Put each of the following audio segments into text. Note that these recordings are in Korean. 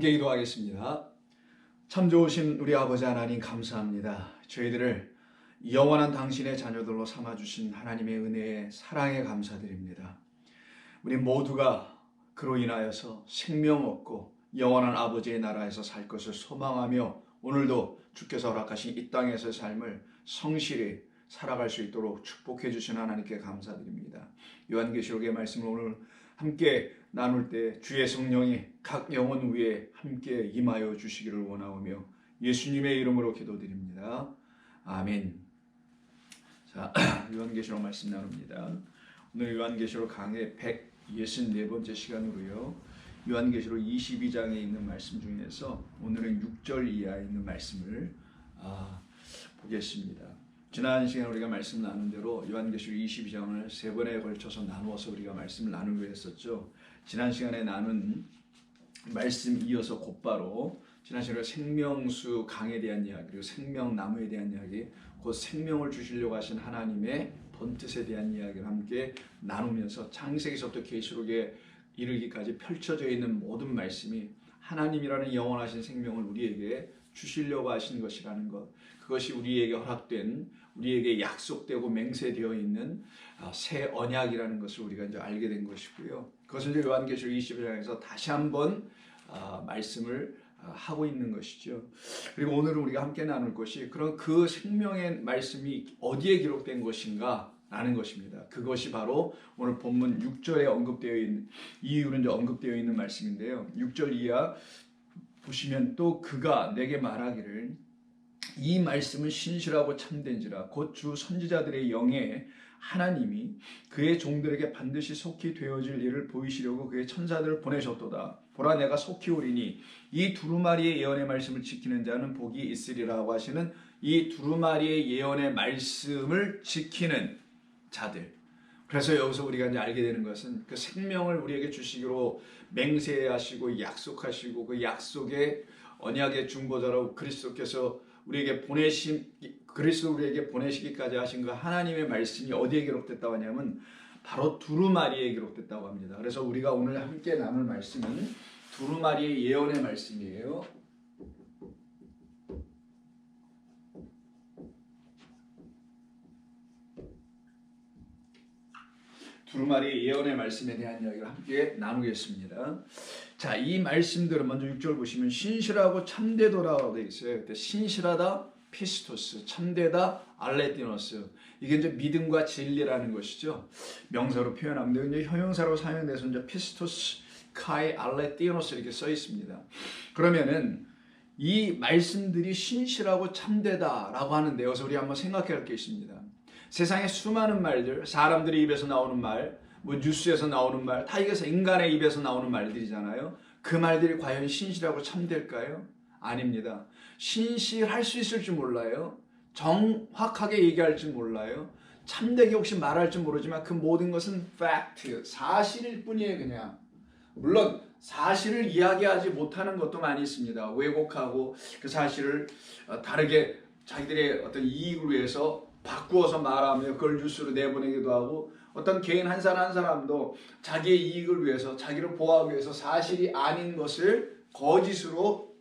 함께 기도하겠습니다. 참 좋으신 우리 아버지 하나님 감사합니다. 저희들을 영원한 당신의 자녀들로 삼아주신 하나님의 은혜에 사랑에 감사드립니다. 우리 모두가 그로 인하여서 생명 얻고 영원한 아버지의 나라에서 살 것을 소망하며 오늘도 주께서 허락하신 이 땅에서의 삶을 성실히 살아갈 수 있도록 축복해 주신 하나님께 감사드립니다. 요한계시록의 말씀을 오늘 함께 나눌 때 주의 성령이 각 영혼 위에 함께 임하여 주시기를 원하오며 예수님의 이름으로 기도드립니다. 아멘. 자, 요한계시록 말씀 나눕니다. 오늘 요한계시록 강의 164번째 시간으로요. 요한계시록 22장에 있는 말씀 중에서 오늘은 6절 이하에 있는 말씀을 보겠습니다. 지난 시간에 우리가 말씀 나눈 대로 요한계시록 22장을 세 번에 걸쳐서 나누어서 우리가 말씀을 나누기로 했었죠. 지난 시간에 나눈 말씀 이어서 곧바로 지난 시간에 생명수 강에 대한 이야기 그리고 생명나무에 대한 이야기 곧 생명을 주시려고 하신 하나님의 본뜻에 대한 이야기를 함께 나누면서 창세기서부터 계시록에 이르기까지 펼쳐져 있는 모든 말씀이 하나님이라는 영원하신 생명을 우리에게 주시려고 하신 것이라는 것, 그것이 우리에게 허락된, 우리에게 약속되고 맹세되어 있는 새 언약이라는 것을 우리가 이제 알게 된 것이고요. 그것을 이제 요한계시록 20장에서 다시 한번 말씀을 하고 있는 것이죠. 그리고 오늘은 우리가 함께 나눌 것이 그런 그 생명의 말씀이 어디에 기록된 것인가 라는 것입니다. 그것이 바로 오늘 본문 6절에 언급되어 있는 이유는 이제 언급되어 있는 말씀인데요. 6절 이하 보시면 또 그가 내게 말하기를 이 말씀은 신실하고 참된지라 곧 주 선지자들의 영에 하나님이 그의 종들에게 반드시 속히 되어질 일을 보이시려고 그의 천사들을 보내셨도다. 보라 내가 속히 오리니 이 두루마리의 예언의 말씀을 지키는 자는 복이 있으리라고 하시는 이 두루마리의 예언의 말씀을 지키는 자들. 그래서 여기서 우리가 이제 알게 되는 것은 그 생명을 우리에게 주시기로 맹세하시고 약속하시고 그 약속의 언약의 중보자로 그리스도께서 우리에게 그리스도 우리에게 보내시기까지 하신 그 하나님의 말씀이 어디에 기록됐다고 하냐면 바로 두루마리에 기록됐다고 합니다. 그래서 우리가 오늘 함께 나눌 말씀은 두루마리의 예언의 말씀이에요. 두루마리의 예언의 말씀에 대한 이야기를 함께 나누겠습니다. 자, 이 말씀들은 먼저 6절 보시면 신실하고 참되도라고 되어 있어요. 그때 신실하다 피스토스, 참되다 알레티노스. 이게 이제 믿음과 진리라는 것이죠. 명사로 표현하면 이제 형용사로 사용돼서 이제 피스토스, 카이, 알레티노스 이렇게 써 있습니다. 그러면은 이 말씀들이 신실하고 참되다라고 하는데 여기서 우리 한번 생각해 할 게 있습니다. 세상에 수많은 말들, 사람들의 입에서 나오는 말, 뭐 뉴스에서 나오는 말, 다 이것은 인간의 입에서 나오는 말들이잖아요. 그 말들이 과연 신실하고 참될까요? 아닙니다. 신실할 수 있을 줄 몰라요. 정확하게 얘기할 줄 몰라요. 참되게 혹시 말할 줄 모르지만 그 모든 것은 fact, 사실일 뿐이에요. 그냥. 물론 사실을 이야기하지 못하는 것도 많이 있습니다. 왜곡하고 그 사실을 다르게 자기들의 어떤 이익을 위해서 바꾸어서 말하며 그걸 뉴스로 내보내기도 하고 어떤 개인 한 사람 한 사람도 자기의 이익을 위해서 자기를 보호하기 위해서 사실이 아닌 것을 거짓으로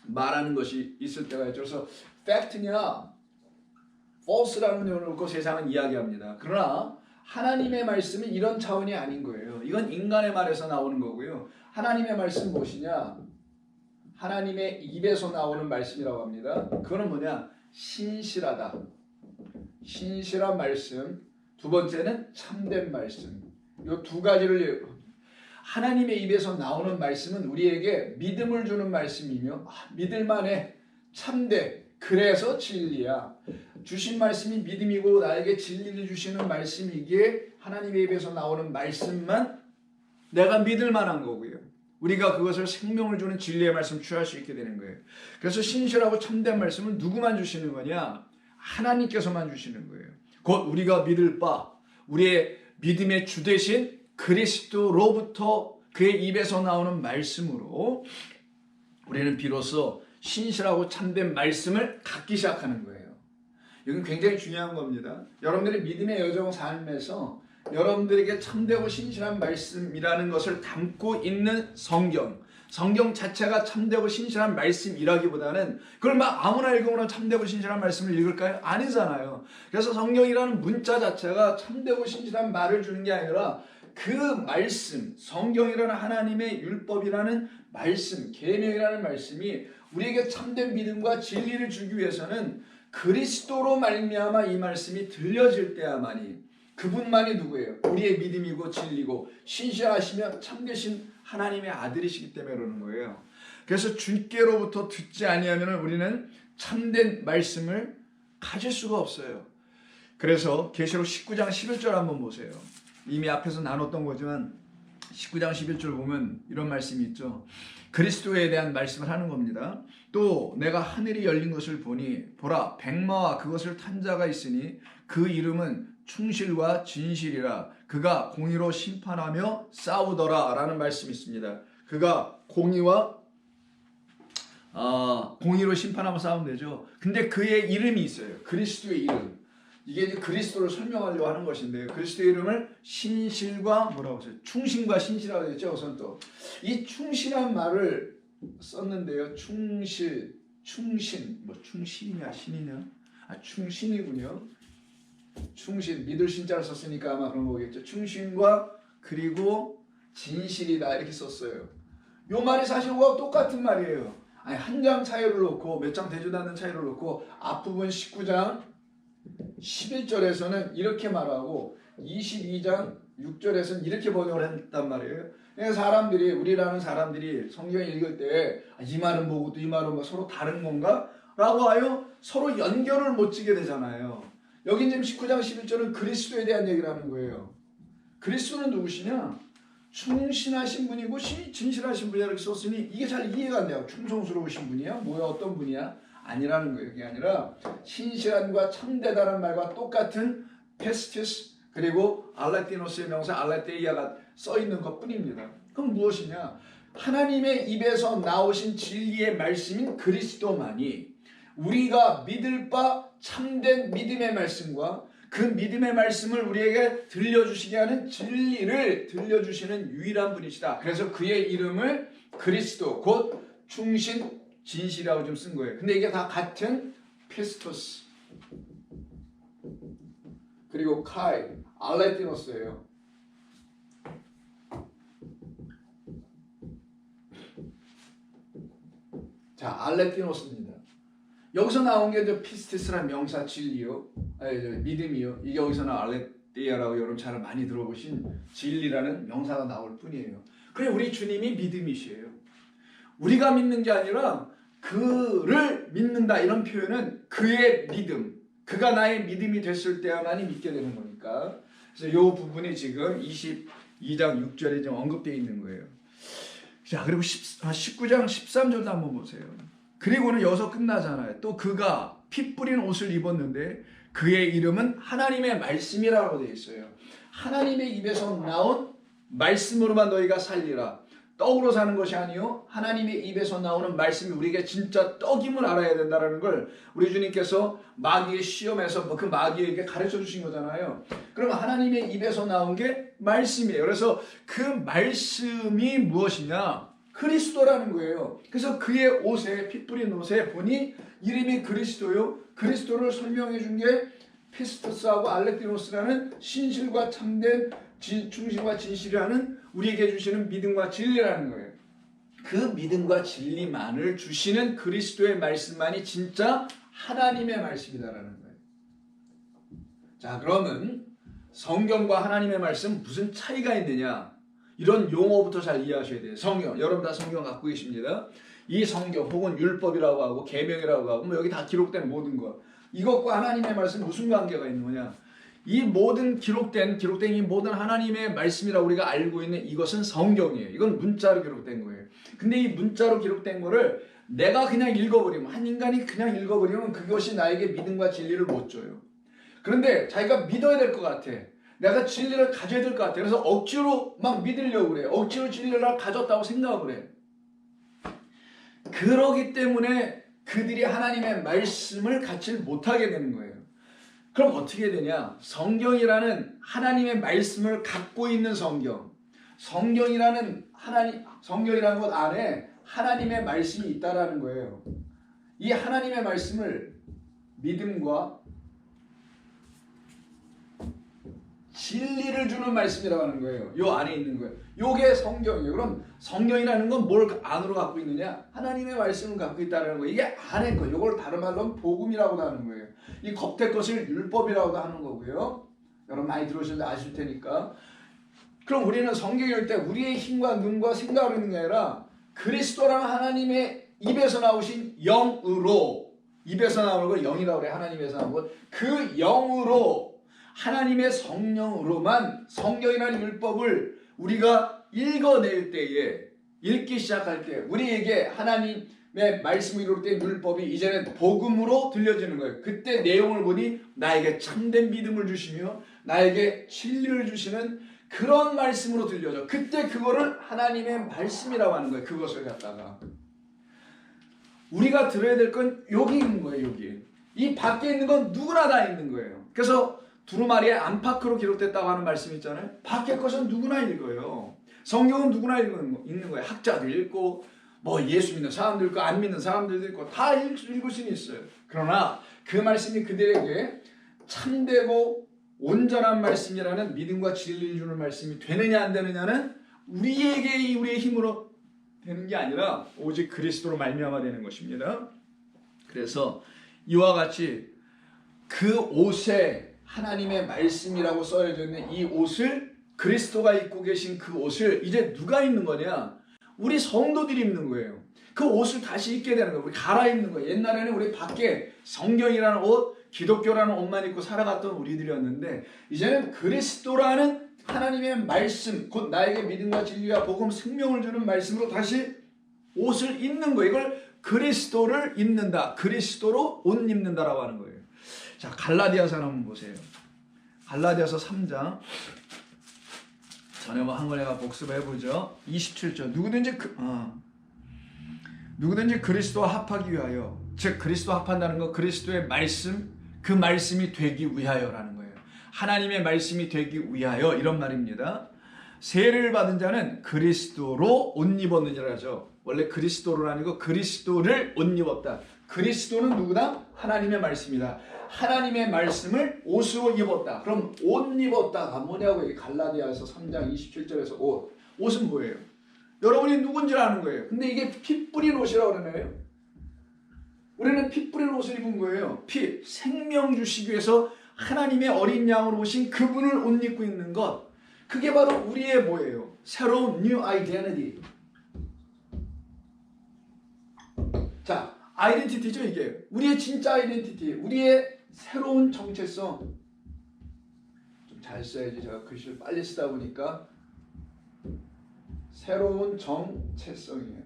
말하는 것이 있을 때가 있죠. 그래서 팩트냐 false라는 표현을 놓고 세상은 이야기합니다. 그러나 하나님의 말씀은 이런 차원이 아닌 거예요. 이건 인간의 말에서 나오는 거고요. 하나님의 말씀 무엇이냐? 하나님의 입에서 나오는 말씀이라고 합니다. 그거는 뭐냐? 신실하다. 신실한 말씀, 두 번째는 참된 말씀. 이 두 가지를 하나님의 입에서 나오는 말씀은 우리에게 믿음을 주는 말씀이며 믿을만해, 참돼, 그래서 진리야. 주신 말씀이 믿음이고 나에게 진리를 주시는 말씀이기에 하나님의 입에서 나오는 말씀만 내가 믿을 만한 거고요. 우리가 그것을 생명을 주는 진리의 말씀 취할 수 있게 되는 거예요. 그래서 신실하고 참된 말씀을 누구만 주시는 거냐? 하나님께서만 주시는 거예요. 곧 우리가 믿을 바, 우리의 믿음의 주 되신 그리스도로부터 그의 입에서 나오는 말씀으로 우리는 비로소 신실하고 참된 말씀을 갖기 시작하는 거예요. 이건 굉장히 중요한 겁니다. 여러분들의 믿음의 여정 삶에서 여러분들에게 참되고 신실한 말씀이라는 것을 담고 있는 성경, 성경 자체가 참되고 신실한 말씀이라기보다는 그걸 막 아무나 읽으면 참되고 신실한 말씀을 읽을까요? 아니잖아요. 그래서 성경이라는 문자 자체가 참되고 신실한 말을 주는 게 아니라 그 말씀, 성경이라는 하나님의 율법이라는 말씀, 계명이라는 말씀이 우리에게 참된 믿음과 진리를 주기 위해서는 그리스도로 말미암아 이 말씀이 들려질 때야만이, 그분만이 누구예요? 우리의 믿음이고 진리고 신실하시며 참되신 하나님의 아들이시기 때문에 그러는 거예요. 그래서 주께로부터 듣지 아니하면 우리는 참된 말씀을 가질 수가 없어요. 그래서 계시록 19장 11절 한번 보세요. 이미 앞에서 나눴던 거지만 19장 11절 보면 이런 말씀이 있죠. 그리스도에 대한 말씀을 하는 겁니다. 또 내가 하늘이 열린 것을 보니 보라 백마와 그것을 탄 자가 있으니 그 이름은 충실과 진실이라 그가 공의로 심판하며 싸우더라 라는 말씀이 있습니다. 그가 공의로 심판하며 싸우면 되죠. 근데 그의 이름이 있어요. 그리스도의 이름. 이게 이제 그리스도를 설명하려고 하는 것인데요. 그리스도의 이름을 신실과 뭐라고 했어요? 충신과 신실이라고 했죠. 우선 또 이 충실한 말을 썼는데요. 충신, 뭐 충실이냐 신이냐? 충신이군요. 충신, 믿을 신자를 썼으니까 아마 그런 거겠죠. 충신과 그리고 진실이다 이렇게 썼어요. 이 말이 사실 똑같은 말이에요. 아니, 한 장 차이를 놓고 몇 장 되지도 않는 차이를 놓고 앞부분 19장 11절에서는 이렇게 말하고 22장 6절에서는 이렇게 번역을 했단 말이에요. 그러니까 우리라는 사람들이 성경을 읽을 때 이 말은 뭐고 또 이 말은 뭐 서로 다른 건가? 라고 하여 서로 연결을 못 지게 되잖아요. 여기 지금 19장 11절은 그리스도에 대한 얘기를 하는 거예요. 그리스도는 누구시냐? 충신하신 분이고 진실하신 분이야 이렇게 썼으니 이게 잘 이해가 안 돼요. 충성스러우신 분이야? 뭐야 어떤 분이야? 아니라는 거예요. 그게 아니라 신실함과 참되다는 말과 똑같은 페스티스 그리고 알레티노스의 명사 알레테이아가 써있는 것뿐입니다. 그럼 무엇이냐? 하나님의 입에서 나오신 진리의 말씀인 그리스도만이 우리가 믿을 바 참된 믿음의 말씀과 그 믿음의 말씀을 우리에게 들려주시게 하는 진리를 들려주시는 유일한 분이시다. 그래서 그의 이름을 그리스도 곧 충신 진실이라고 좀 쓴 거예요. 근데 이게 다 같은 피스토스 그리고 카이 알레티노스예요. 자, 알레티노스입니다. 여기서 나온 게 피스티스라는 명사 진리요, 믿음이요. 이게 여기서 나온 알레티아라고 여러분 잘 많이 들어보신 진리라는 명사가 나올 뿐이에요. 그래 우리 주님이 믿음이시에요. 우리가 믿는 게 아니라 그를 믿는다 이런 표현은 그의 믿음, 그가 나의 믿음이 됐을 때야만이 믿게 되는 거니까. 그래서 이 부분이 지금 22장 6절에 좀 언급되어 있는 거예요. 자, 그리고 19장 13절도 한번 보세요. 그리고는 여기서 끝나잖아요. 또 그가 피 뿌린 옷을 입었는데 그의 이름은 하나님의 말씀이라고 되어 있어요. 하나님의 입에서 나온 말씀으로만 너희가 살리라. 떡으로 사는 것이 아니요 하나님의 입에서 나오는 말씀이 우리에게 진짜 떡임을 알아야 된다는 걸 우리 주님께서 마귀의 시험에서 그 마귀에게 가르쳐 주신 거잖아요. 그러면 하나님의 입에서 나온 게 말씀이에요. 그래서 그 말씀이 무엇이냐? 그리스도라는 거예요. 그래서 그의 옷에 피 뿌린 옷에 보니 이름이 그리스도요. 그리스도를 설명해 준 게 피스토스하고 알레티노스라는 신실과 참된 충신과 진실이라는 우리에게 주시는 믿음과 진리라는 거예요. 그 믿음과 진리만을 주시는 그리스도의 말씀만이 진짜 하나님의 말씀이다라는 거예요. 자, 그러면 성경과 하나님의 말씀 무슨 차이가 있느냐? 이런 용어부터 잘 이해하셔야 돼요. 성경, 여러분 다 성경 갖고 계십니다. 이 성경 혹은 율법이라고 하고 계명이라고 하고 뭐 여기 다 기록된 모든 것, 이것과 하나님의 말씀 무슨 관계가 있는 거냐? 이 모든 기록된 이 모든 하나님의 말씀이라고 우리가 알고 있는 이것은 성경이에요. 이건 문자로 기록된 거예요. 근데 이 문자로 기록된 거를 내가 그냥 읽어버리면, 한 인간이 그냥 읽어버리면 그것이 나에게 믿음과 진리를 못 줘요. 그런데 자기가 믿어야 될 것 같아. 내가 진리를 가져야 될 것 같아. 그래서 억지로 막 믿으려고 그래. 억지로 진리를 가졌다고 생각을 해. 그러기 때문에 그들이 하나님의 말씀을 갖지 못하게 되는 거예요. 그럼 어떻게 되냐? 성경이라는 하나님의 말씀을 갖고 있는 성경, 성경이라는 것 안에 하나님의 말씀이 있다라는 거예요. 이 하나님의 말씀을 믿음과 진리를 주는 말씀이라고 하는 거예요. 요 안에 있는 거예요. 요게 성경이에요. 그럼 성경이라는 건 뭘 안으로 갖고 있느냐? 하나님의 말씀을 갖고 있다는 거예요. 이게 안에 거. 요걸 다른 말로 복음이라고도 하는 거예요. 이 겉에 것을 율법이라고도 하는 거고요. 여러분 많이 들으셨는데 아실 테니까. 그럼 우리는 성경을 읽을 때 우리의 힘과 눈과 생각을 읽는 게 아니라 그리스도라는 하나님의 입에서 나오신 영으로, 입에서 나오는 걸 영이라고 그래. 하나님에서 나온 것. 그 영으로, 하나님의 성령으로만 성경이라는 율법을 우리가 읽어낼 때에, 읽기 시작할 때 우리에게 하나님의 말씀을 이룰 때 율법이 이제는 복음으로 들려지는 거예요. 그때 내용을 보니 나에게 참된 믿음을 주시며 나에게 진리를 주시는 그런 말씀으로 들려져. 그때 그거를 하나님의 말씀이라고 하는 거예요. 그것을 갖다가 우리가 들어야 될 건 여기 있는 거예요. 여기. 이 밖에 있는 건 누구나 다 있는 거예요. 그래서 두루마리에 안팎으로 기록됐다고 하는 말씀이 있잖아요. 밖에 것은 누구나 읽어요. 성경은 누구나 읽는 거예요. 학자도 읽고 뭐 예수 믿는 사람도 읽고 안 믿는 사람들도 읽고 다 읽을 수는 있어요. 그러나 그 말씀이 그들에게 참되고 온전한 말씀이라는 믿음과 진리를 주는 말씀이 되느냐 안 되느냐는 우리에게 우리의 힘으로 되는 게 아니라 오직 그리스도로 말미암아 되는 것입니다. 그래서 이와 같이 그 옷에 하나님의 말씀이라고 써져 있는 이 옷을, 그리스도가 입고 계신 그 옷을 이제 누가 입는 거냐? 우리 성도들이 입는 거예요. 그 옷을 다시 입게 되는 거예요. 우리 갈아입는 거예요. 옛날에는 우리 밖에 성경이라는 옷, 기독교라는 옷만 입고 살아갔던 우리들이었는데 이제는 그리스도라는 하나님의 말씀, 곧 나에게 믿음과 진리와 복음, 생명을 주는 말씀으로 다시 옷을 입는 거예요. 이걸 그리스도를 입는다. 그리스도로 옷 입는다라고 하는 거예요. 자, 갈라디아서 한번 보세요. 갈라디아서 3장. 전에 뭐 한 걸 내가 복습해보죠. 27절. 누구든지 그리스도와 합하기 위하여, 즉 그리스도와 합한다는 건 그리스도의 말씀, 그 말씀이 되기 위하여라는 거예요. 하나님의 말씀이 되기 위하여, 이런 말입니다. 세례를 받은 자는 그리스도로 옷 입었느니라 하죠. 원래 그리스도로 아니고 그리스도를 옷 입었다. 그리스도는 누구다? 하나님의 말씀이다. 하나님의 말씀을 옷으로 입었다. 그럼 옷 입었다가 뭐냐고. 갈라디아서 3장 27절에서 옷은 뭐예요? 여러분이 누군지 아는 거예요. 근데 이게 피 뿌린 옷이라고 그러나요? 우리는 피 뿌린 옷을 입은 거예요. 피, 생명 주시기 위해서 하나님의 어린 양으로 오신 그분을 옷 입고 있는 것. 그게 바로 우리의 뭐예요? 새로운 new identity. 자, 아이덴티티죠 이게. 우리의 진짜 아이덴티티, 우리의 새로운 정체성. 좀 잘 써야지. 제가 글씨를 빨리 쓰다 보니까. 새로운 정체성이에요.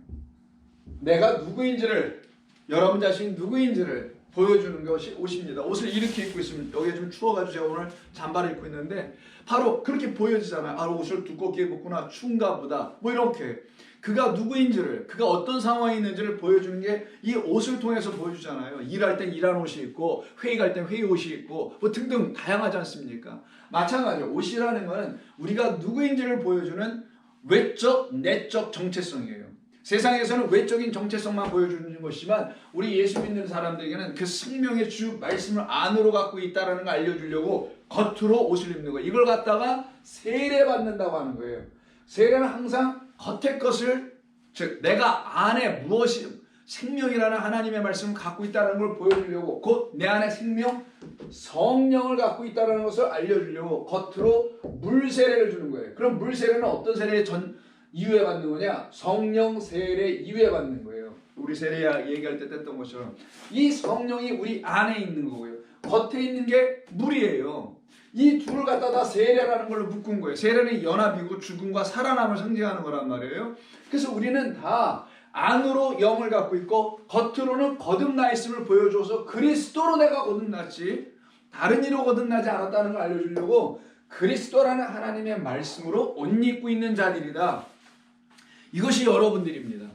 내가 누구인지를, 여러분 자신이 누구인지를 보여주는 것이 옷입니다. 옷을 이렇게 입고 있으면, 여기가 좀 추워가지고 제가 오늘 잠바를 입고 있는데 바로 그렇게 보여지잖아요. 아, 옷을 두껍게 입었구나, 추운가 보다, 뭐 이렇게. 그가 누구인지를, 그가 어떤 상황에 있는지를 보여주는 게 이 옷을 통해서 보여주잖아요. 일할 땐 일하는 옷이 있고, 회의 갈 땐 회의 옷이 있고, 뭐 등등 다양하지 않습니까? 마찬가지로 옷이라는 것은 우리가 누구인지를 보여주는 외적, 내적 정체성이에요. 세상에서는 외적인 정체성만 보여주는 것이지만 우리 예수 믿는 사람들에게는 그 생명의 주 말씀을 안으로 갖고 있다는 걸 알려주려고 겉으로 옷을 입는 거예요. 이걸 갖다가 세례받는다고 하는 거예요. 세례는 항상 겉의 것을, 즉 내가 안에 무엇이 생명이라는 하나님의 말씀을 갖고 있다는 걸 보여주려고, 곧 내 안에 생명, 성령을 갖고 있다는 것을 알려주려고 겉으로 물세례를 주는 거예요. 그럼 물세례는 어떤 세례 이후에 받는 거냐? 성령 세례 이후에 받는 거예요. 우리 세례 얘기할 때 했던 것처럼 이 성령이 우리 안에 있는 거고요. 겉에 있는 게 물이에요. 이 둘을 갖다 다 세례라는 걸로 묶은 거예요. 세례는 연합이고 죽음과 살아남을 상징하는 거란 말이에요. 그래서 우리는 다 안으로 영을 갖고 있고 겉으로는 거듭나 있음을 보여줘서 그리스도로 내가 거듭났지 다른 이로 거듭나지 않았다는 걸 알려주려고 그리스도라는 하나님의 말씀으로 옷 입고 있는 자들이다. 이것이 여러분들입니다.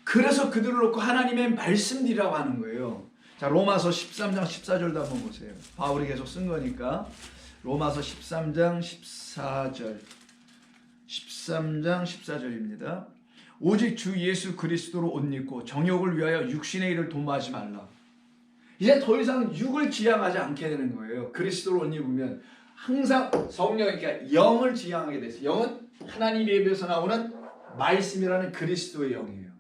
그래서 그들을 놓고 하나님의 말씀들이라고 하는 거예요. 자, 로마서 13장 14절도 한번 보세요. 바울이 계속 쓴 거니까. 로마서 13장 14절 13장 14절입니다. 오직 주 예수 그리스도로 옷 입고 정욕을 위하여 육신의 일을 도모하지 말라. 이제 더 이상 육을 지향하지 않게 되는 거예요. 그리스도로 옷 입으면 항상 성령이니까 영을 지향하게 됐어요. 영은 하나님의 입에서 나오는 말씀이라는 그리스도의 영이에요.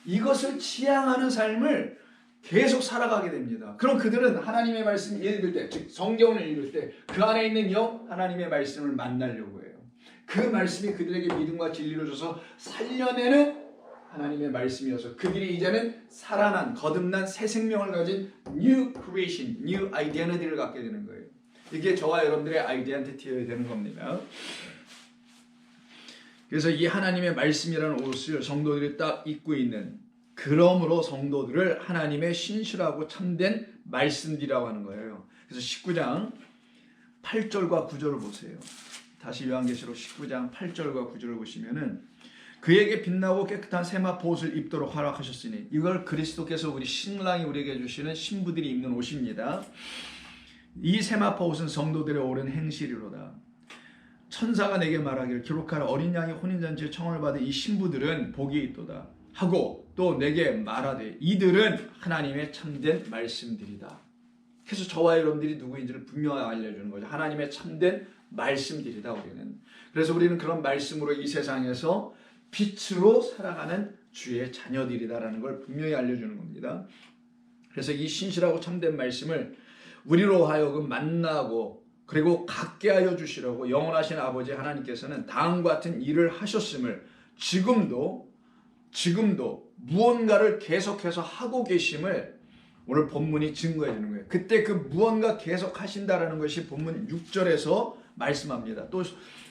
이것을 지향하는 삶을 계속 살아가게 됩니다. 그럼 그들은 하나님의 말씀을 읽을 때, 즉 성경을 읽을 때 그 안에 있는 영, 하나님의 말씀을 만나려고 해요. 그 말씀이 그들에게 믿음과 진리를 줘서 살려내는 하나님의 말씀이어서 그들이 이제는 살아난, 거듭난 새 생명을 가진 New Creation, New Identity를 갖게 되는 거예요. 이게 저와 여러분들의 아이덴티티여야 되는 겁니다. 그래서 이 하나님의 말씀이라는 옷을 성도들이 딱 입고 있는, 그러므로 성도들을 하나님의 신실하고 참된 말씀들이라고 하는 거예요. 그래서 19장 8절과 9절을 보세요. 다시 요한계시록 19장 8절과 9절을 보시면은 그에게 빛나고 깨끗한 세마포 옷을 입도록 허락하셨으니, 이걸 그리스도께서 우리 신랑이 우리에게 주시는 신부들이 입는 옷입니다. 이 세마포 옷은 성도들의 옳은 행실이로다. 천사가 내게 말하기를 기록하라. 어린 양의 혼인잔치에 청혼을 받은 이 신부들은 복이 있도다 하고 또 내게 말하되 이들은 하나님의 참된 말씀들이다. 그래서 저와 여러분들이 누구인지를 분명하게 알려주는 거죠. 하나님의 참된 말씀들이다 우리는. 그래서 우리는 그런 말씀으로 이 세상에서 빛으로 살아가는 주의 자녀들이다라는 걸 분명히 알려주는 겁니다. 그래서 이 신실하고 참된 말씀을 우리로 하여금 만나고 그리고 갖게 하여 주시려고 영원하신 아버지 하나님께서는 다음과 같은 일을 하셨음을 지금도 무언가를 계속해서 하고 계심을 오늘 본문이 증거해 주는 거예요. 그때 그 무언가 계속 하신다라는 것이 본문 6절에서 말씀합니다. 또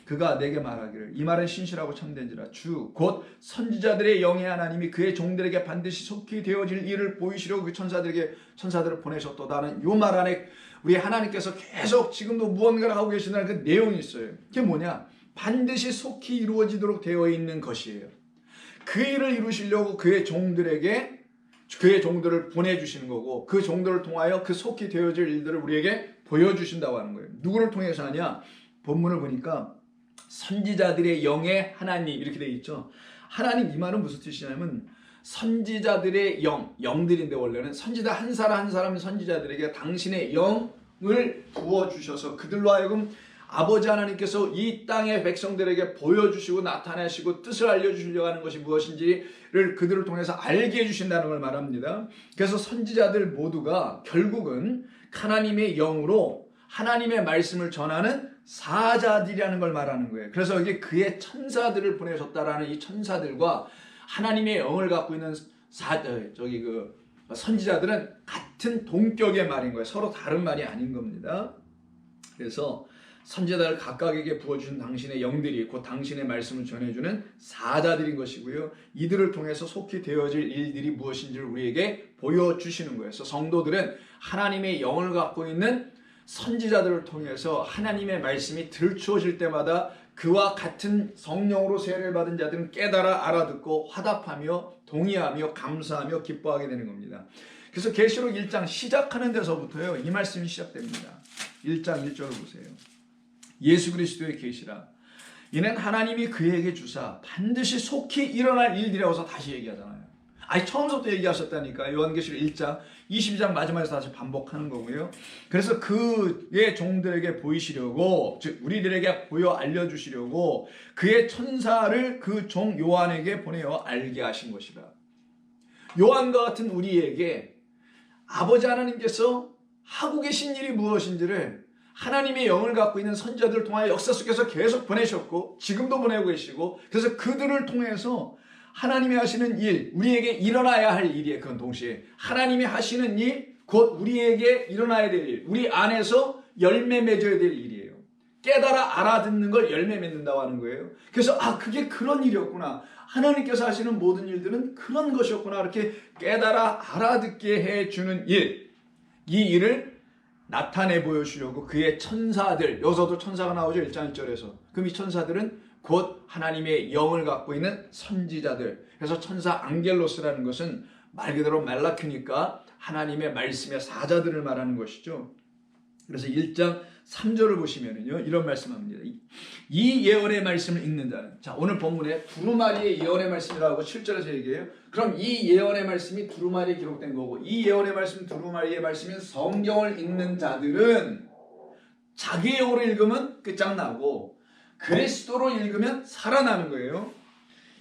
그가 내게 말하기를 이 말은 신실하고 참된지라 주 곧 선지자들의 영의 하나님이 그의 종들에게 반드시 속히 되어질 일을 보이시려고 그 천사들을 보내셨도다는 요 말 안에 우리 하나님께서 계속 지금도 무언가를 하고 계신다는 그 내용이 있어요. 그게 뭐냐? 반드시 속히 이루어지도록 되어 있는 것이에요. 그 일을 이루시려고 그의 종들을 보내주시는 거고, 그 종들을 통하여 그 속히 되어질 일들을 우리에게 보여주신다고 하는 거예요. 누구를 통해서 하냐? 본문을 보니까 선지자들의 영의 하나님 이렇게 되어 있죠. 하나님 이 말은 무슨 뜻이냐면 선지자들의 영들인데 원래는 선지자 한 사람 선지자들에게 당신의 영을 부어주셔서 그들로 하여금 아버지 하나님께서 이 땅의 백성들에게 보여주시고 나타내시고 뜻을 알려주시려고 하는 것이 무엇인지를 그들을 통해서 알게 해주신다는 걸 말합니다. 그래서 선지자들 모두가 결국은 하나님의 영으로 하나님의 말씀을 전하는 사자들이라는 걸 말하는 거예요. 그래서 여기 그의 천사들을 보내셨다라는 이 천사들과 하나님의 영을 갖고 있는 선지자들은 같은 동격의 말인 거예요. 서로 다른 말이 아닌 겁니다. 그래서 선지자들 각각에게 부어주신 당신의 영들이 곧 당신의 말씀을 전해주는 사자들인 것이고요. 이들을 통해서 속히 되어질 일들이 무엇인지를 우리에게 보여주시는 거예요. 그래서 성도들은 하나님의 영을 갖고 있는 선지자들을 통해서 하나님의 말씀이 들추어질 때마다 그와 같은 성령으로 세례를 받은 자들은 깨달아 알아듣고 화답하며 동의하며 감사하며 기뻐하게 되는 겁니다. 그래서 계시록 1장 시작하는 데서부터요 이 말씀이 시작됩니다. 1장 1절을 보세요. 예수 그리스도의 계시라 이는 하나님이 그에게 주사 반드시 속히 일어날 일들이라고서 다시 얘기하잖아요. 아니 처음부터 얘기하셨다니까. 요한계시록 1장 22장 마지막에서 다시 반복하는 거고요. 그래서 그의 종들에게 보이시려고, 즉 우리들에게 보여 알려주시려고 그의 천사를 그 종 요한에게 보내어 알게 하신 것이라. 요한과 같은 우리에게 아버지 하나님께서 하고 계신 일이 무엇인지를 하나님의 영을 갖고 있는 선지자들을 통하여 역사 속에서 계속 보내셨고 지금도 보내고 계시고, 그래서 그들을 통해서 하나님이 하시는 일, 우리에게 일어나야 할 일이에요. 그건 동시에 하나님이 하시는 일, 곧 우리에게 일어나야 될 일, 우리 안에서 열매 맺어야 될 일이에요. 깨달아 알아듣는 걸 열매 맺는다고 하는 거예요. 그래서 그게 그런 일이었구나. 하나님께서 하시는 모든 일들은 그런 것이었구나. 이렇게 깨달아 알아듣게 해주는 일, 이 일을 나타내 보여주려고 그의 천사들, 여기서도 천사가 나오죠. 1장 1절에서. 그럼 이 천사들은 곧 하나님의 영을 갖고 있는 선지자들. 그래서 천사 앙겔로스라는 것은 말 그대로 말라큐니까 하나님의 말씀의 사자들을 말하는 것이죠. 그래서 1장 3절을 보시면은요, 이런 말씀합니다. 이 예언의 말씀을 읽는 자는, 자, 오늘 본문에 두루마리의 예언의 말씀이라고 7절에서 얘기해요. 그럼 이 예언의 말씀이 두루마리에 기록된 거고, 이 예언의 말씀, 두루마리의 말씀인 성경을 읽는 자들은 자기의 영어로 읽으면 끝장나고 그리스도로 읽으면 살아나는 거예요.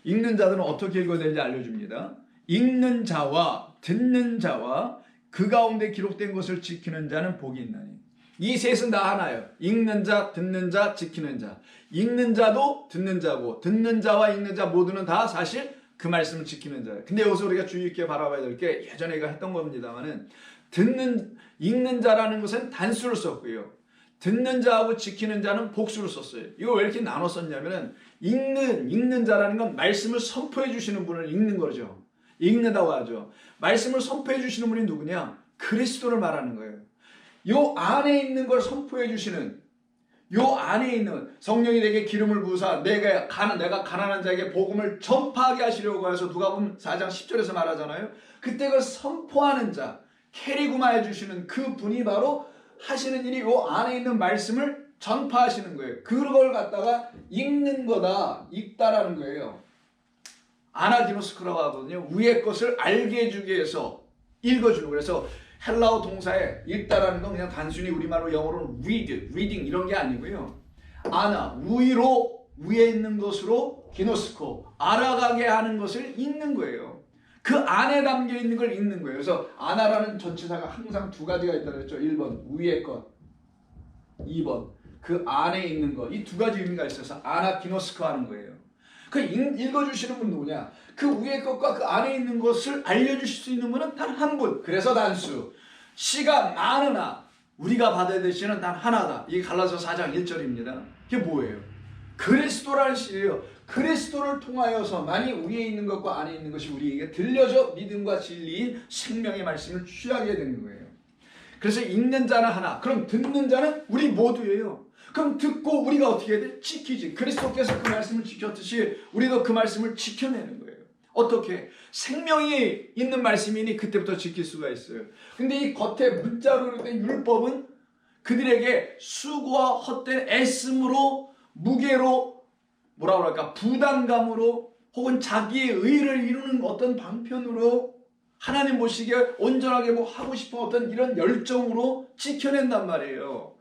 읽는 자들은 어떻게 읽어야 되는지 알려줍니다. 읽는 자와 듣는 자와 그 가운데 기록된 것을 지키는 자는 복이 있나니. 이 셋은 다 하나예요. 읽는 자, 듣는 자, 지키는 자. 읽는 자도 듣는 자고, 듣는 자와 읽는 자 모두는 다 사실 그 말씀을 지키는 자예요. 근데 여기서 우리가 주의 있게 바라봐야 될 게, 예전에 했던 겁니다만은, 읽는 자라는 것은 단수를 썼고요, 듣는 자하고 지키는 자는 복수를 썼어요. 이거 왜 이렇게 나눠 썼냐면은, 읽는 자라는 건 말씀을 선포해 주시는 분을 읽는 거죠. 읽는다고 하죠. 말씀을 선포해 주시는 분이 누구냐? 그리스도를 말하는 거예요. 요 안에 있는 걸 선포해 주시는, 요 안에 있는 성령이 내게 기름을 부으사 내가 가난한 자에게 복음을 전파하게 하시려고 해서 누가복음 4장 10절에서 말하잖아요. 그때 그걸 선포하는 자, 캐리구마해 주시는 그 분이 바로 하시는 일이 요 안에 있는 말씀을 전파하시는 거예요. 그걸 갖다가 읽는 거다, 읽다라는 거예요. 아나디노스크라고 하거든요. 위의 것을 알게 해주기 위해서 읽어주는 거예요. 그래서 헬라어 동사에 읽다라는 건 그냥 단순히 우리말로 영어로는 reading 이런 게 아니고요. 아나, 위에 있는 것으로 기노스코, 알아가게 하는 것을 읽는 거예요. 그 안에 담겨 있는 걸 읽는 거예요. 그래서 아나라는 전치사가 항상 두 가지가 있다고 했죠. 1번 위의 것, 2번 그 안에 있는 것. 이 두 가지 의미가 있어서 아나 기노스코 하는 거예요. 그 읽어주시는 분 누구냐? 그 위의 것과 그 안에 있는 것을 알려주실 수 있는 분은 단 한 분. 그래서 단수. 씨가 많으나 우리가 받아야 될 씨는 단 하나다. 이게 갈라서 4장 1절입니다. 이게 뭐예요? 그리스도라는 씨예요. 그리스도를 통하여서만이 위에 있는 것과 안에 있는 것이 우리에게 들려져 믿음과 진리인 생명의 말씀을 취하게 되는 거예요. 그래서 읽는 자는 하나, 그럼 듣는 자는 우리 모두예요. 그럼 듣고 우리가 어떻게 해야 돼? 지키지. 그리스도께서 그 말씀을 지켰듯이 우리도 그 말씀을 지켜내는 거예요. 어떻게? 생명이 있는 말씀이니 그때부터 지킬 수가 있어요. 근데 이 겉에 문자로 된 율법은 그들에게 수고와 헛된 애씀으로, 무게로, 뭐라 그럴까, 부담감으로, 혹은 자기의 의를 이루는 어떤 방편으로, 하나님 보시기에 온전하게 뭐 하고 싶은 어떤 이런 열정으로 지켜낸단 말이에요.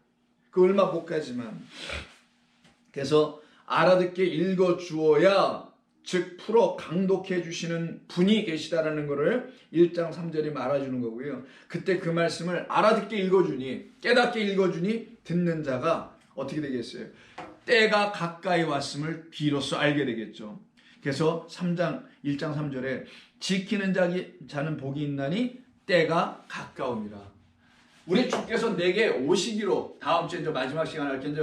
그 얼마 못 가지만. 그래서 알아듣게 읽어주어야, 즉 풀어 강독해 주시는 분이 계시다라는 것을 1장 3절이 말해주는 거고요. 그때 그 말씀을 알아듣게 읽어주니, 깨닫게 읽어주니 듣는 자가 어떻게 되겠어요? 때가 가까이 왔음을 비로소 알게 되겠죠. 그래서 1장 3절에 지키는 자는 복이 있나니 때가 가까움이라. 우리 주께서 내게 오시기로, 다음 주에 이제 마지막 시간에 할 텐데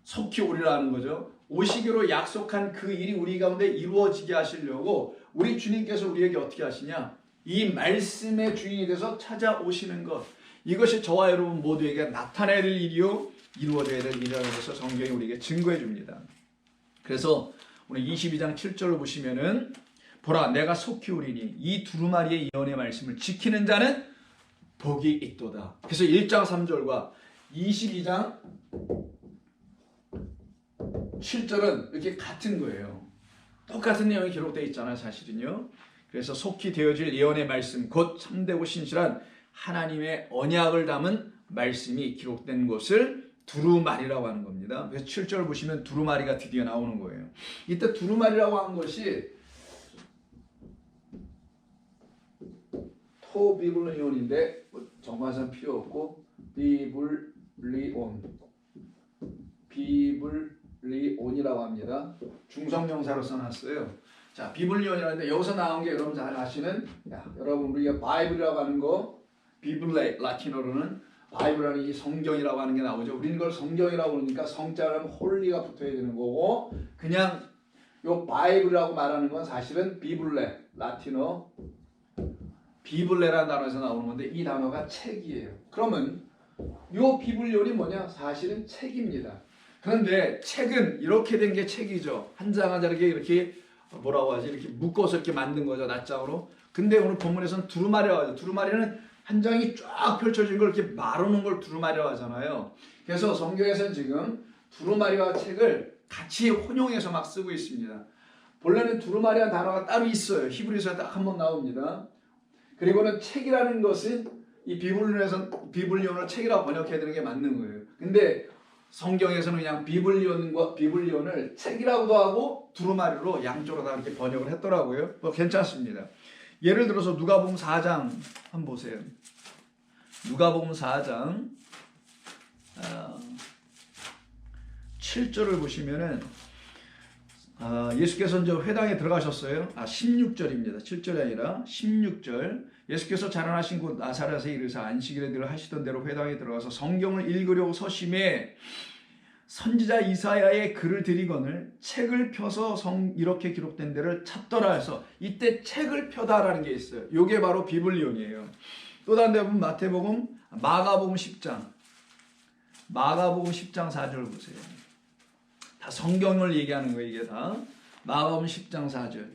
속히 오리라는 거죠. 오시기로 약속한 그 일이 우리 가운데 이루어지게 하시려고 우리 주님께서 우리에게 어떻게 하시냐? 이 말씀의 주인이 돼서 찾아오시는 것. 이것이 저와 여러분 모두에게 나타나야 될 일이요, 이루어져야 될 일이라는 것을 성경이 우리에게 증거해 줍니다. 그래서 오늘 22장 7절을 보시면은, 보라 내가 속히 오리니 이 두루마리의 예언의 말씀을 지키는 자는 복이 있도다. 그래서 1장 3절과 22장 7절은 이렇게 같은 거예요. 똑같은 내용이 기록되어 있잖아요, 사실은요. 그래서 속히 되어질 예언의 말씀, 곧 참되고 신실한 하나님의 언약을 담은 말씀이 기록된 것을 두루마리라고 하는 겁니다. 그래서 7절 보시면 두루마리가 드디어 나오는 거예요. 이때 두루마리라고 한 것이 토비블리온인데 정관사는 필요 없고, 비블리온이라고 합니다. 중성명사로 써놨어요. 자, 비블리온이라는데 여기서 나온 게 여러분 잘 아시는, 여러분 우리가 바이블이라고 하는 거, 비블레 라틴어로는 바이블이라는 이 성경이라고 하는 게 나오죠. 우리는 이걸 성경이라고 그러니까 성자를 하면 홀리가 붙어야 되는 거고, 그냥 요 바이블이라고 말하는 건 사실은 비블레, 라틴어 비블레라는 단어에서 나오는 건데, 이 단어가 책이에요. 그러면 요 비블리온이 뭐냐? 사실은 책입니다. 그런데 책은 이렇게 된 게 책이죠. 한 장 한 장 이렇게 뭐라고 하지? 이렇게 묶어서 이렇게 만든 거죠, 낱장으로. 근데 오늘 본문에서는 두루마리라고 하죠. 두루마리는 한 장이 쫙 펼쳐진 걸 이렇게 말아놓은 걸 두루마리라고 하잖아요. 그래서 성경에서는 지금 두루마리와 책을 같이 혼용해서 막 쓰고 있습니다. 본래는 두루마리라는 단어가 따로 있어요. 히브리서에 딱 한 번 나옵니다. 그리고는 책이라는 것은 이 비블리온을 책이라고 번역해야 되는 게 맞는 거예요. 근데 성경에서는 그냥 비블리온을 책이라고도 하고 두루마리로 양쪽으로 다 이렇게 번역을 했더라고요. 뭐 괜찮습니다. 예를 들어서 누가복음 4장 한번 보세요. 누가복음 4장 7절을 보시면은 예수께서 이제 회당에 들어가셨어요. 16절입니다. 7절이 아니라 16절. 예수께서 자라나신 곳 나사렛에 이르사 안식일에 늘 하시던 대로 회당에 들어가서 성경을 읽으려고 서심해 선지자 이사야의 글을 들이거늘 책을 펴서 이렇게 기록된 데를 찾더라 해서 이때 책을 펴다라는 게 있어요. 이게 바로 비블리온이에요. 또 다른 데 보면 마가복음 10장 4절 보세요. 다 성경을 얘기하는 거예요. 이게 다 마가복음 10장 4절.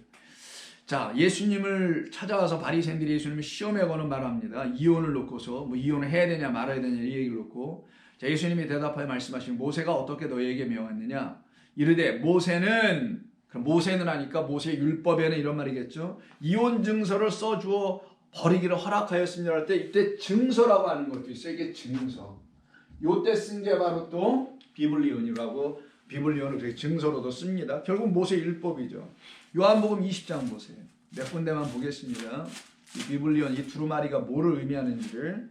자, 예수님을 찾아와서 바리새인들이 예수님을 시험에 거는 말합니다. 이혼을 놓고서 뭐 이혼을 해야 되냐 말아야 되냐 이 얘기를 놓고, 자, 예수님이 대답하여 말씀하시면 모세가 어떻게 너희에게 명했느냐 이르되 모세는 하니까 모세의 율법에는 이런 말이겠죠. 이혼 증서를 써주어 버리기를 허락하였습니다 할 때 이때 증서라고 하는 것도 있어요. 이게 증서. 요때 쓴 게 바로 또 비블리온이라고, 비블리온을 그렇게 증서로도 씁니다. 결국 모세 율법이죠. 요한복음 20장 보세요. 몇 군데만 보겠습니다. 이 비블리온, 이 두루마리가 뭐를 의미하는지를.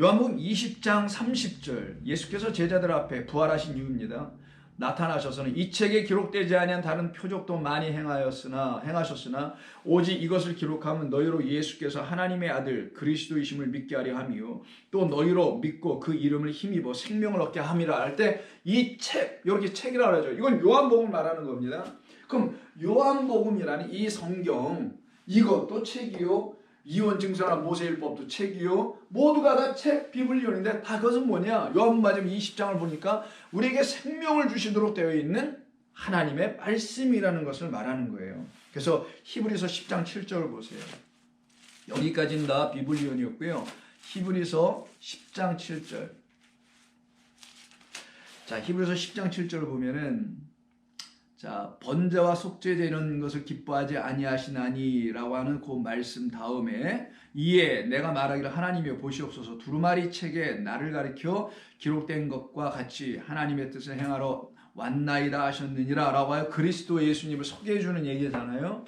요한복음 20장 30절. 예수께서 제자들 앞에 부활하신 이유입니다. 나타나셔서는 이 책에 기록되지 아니한 다른 표적도 많이 행하셨으나 오직 이것을 기록하면 너희로 예수께서 하나님의 아들 그리스도이심을 믿게 하려 함이요 또 너희로 믿고 그 이름을 힘입어 생명을 얻게 함이라 할 때 이 책, 이렇게 책이라고 하죠. 이건 요한복음을 말하는 겁니다. 그럼 요한복음이라는 이 성경, 이것도 책이요, 이혼 증서나 모세율법도 책이요, 모두가 다 책, 비블리온인데 다 그것은 뭐냐? 요한복음 마지막 20장을 보니까 우리에게 생명을 주시도록 되어 있는 하나님의 말씀이라는 것을 말하는 거예요. 그래서 히브리서 10장 7절을 보세요. 여기까지는 다 비블리온이었고요. 히브리서 10장 7절. 자, 히브리서 10장 7절을 보면은, 자, 번제와 속죄제 이런 것을 기뻐하지 아니하시나니라고 하는 그 말씀 다음에 이에 내가 말하기를 하나님이여 보시옵소서 두루마리 책에 나를 가리켜 기록된 것과 같이 하나님의 뜻을 행하러 왔나이다 하셨느니라 라고 하여 그리스도 예수님을 소개해 주는 얘기잖아요.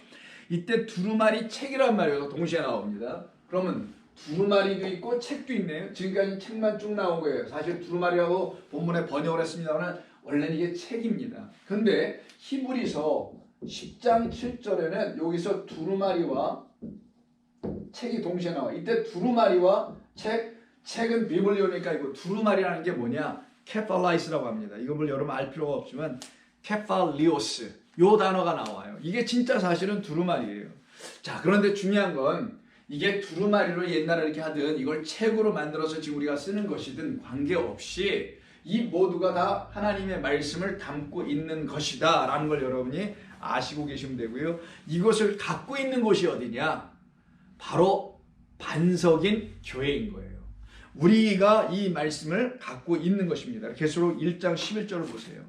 이때 두루마리 책이란 말이에요. 동시에 나옵니다. 그러면 두루마리도 있고 책도 있네요. 지금까지 책만 쭉 나온 거예요. 사실 두루마리라고 본문에 번역을 했습니다만 원래는 이게 책입니다. 그런데 히브리서 10장 7절에는 여기서 두루마리와 책이 동시에 나와요. 이때 두루마리와 책은 비블리오니까 이거 두루마리라는 게 뭐냐? 케팔라이스라고 합니다. 이걸 여러분 알 필요가 없지만 케팔리오스 요 단어가 나와요. 이게 진짜 사실은 두루마리예요. 자, 그런데 중요한 건 이게 두루마리로 옛날에 이렇게 하든 이걸 책으로 만들어서 지금 우리가 쓰는 것이든 관계없이 이 모두가 다 하나님의 말씀을 담고 있는 것이다 라는 걸 여러분이 아시고 계시면 되고요. 이것을 갖고 있는 곳이 어디냐? 바로 반석인 교회인 거예요. 우리가 이 말씀을 갖고 있는 것입니다. 계시록 1장 11절을 보세요.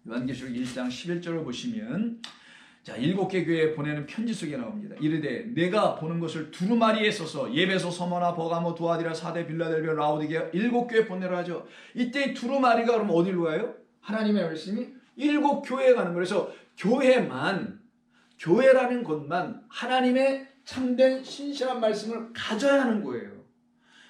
요한계시록 1장 11절을 보시면, 자, 7개 교회에 보내는 편지 속에 나옵니다. 이르되 내가 보는 것을 두루마리에 써서 예배소, 서머나, 버가모, 두아디라, 사대, 빌라델비아, 라오디게아 7교회 보내라 하죠. 이때 두루마리가 그럼 어디로 가요? 하나님의 말씀이 7교회에 가는 거예요. 그래서 교회라는 곳만 하나님의 참된 신실한 말씀을 가져야 하는 거예요.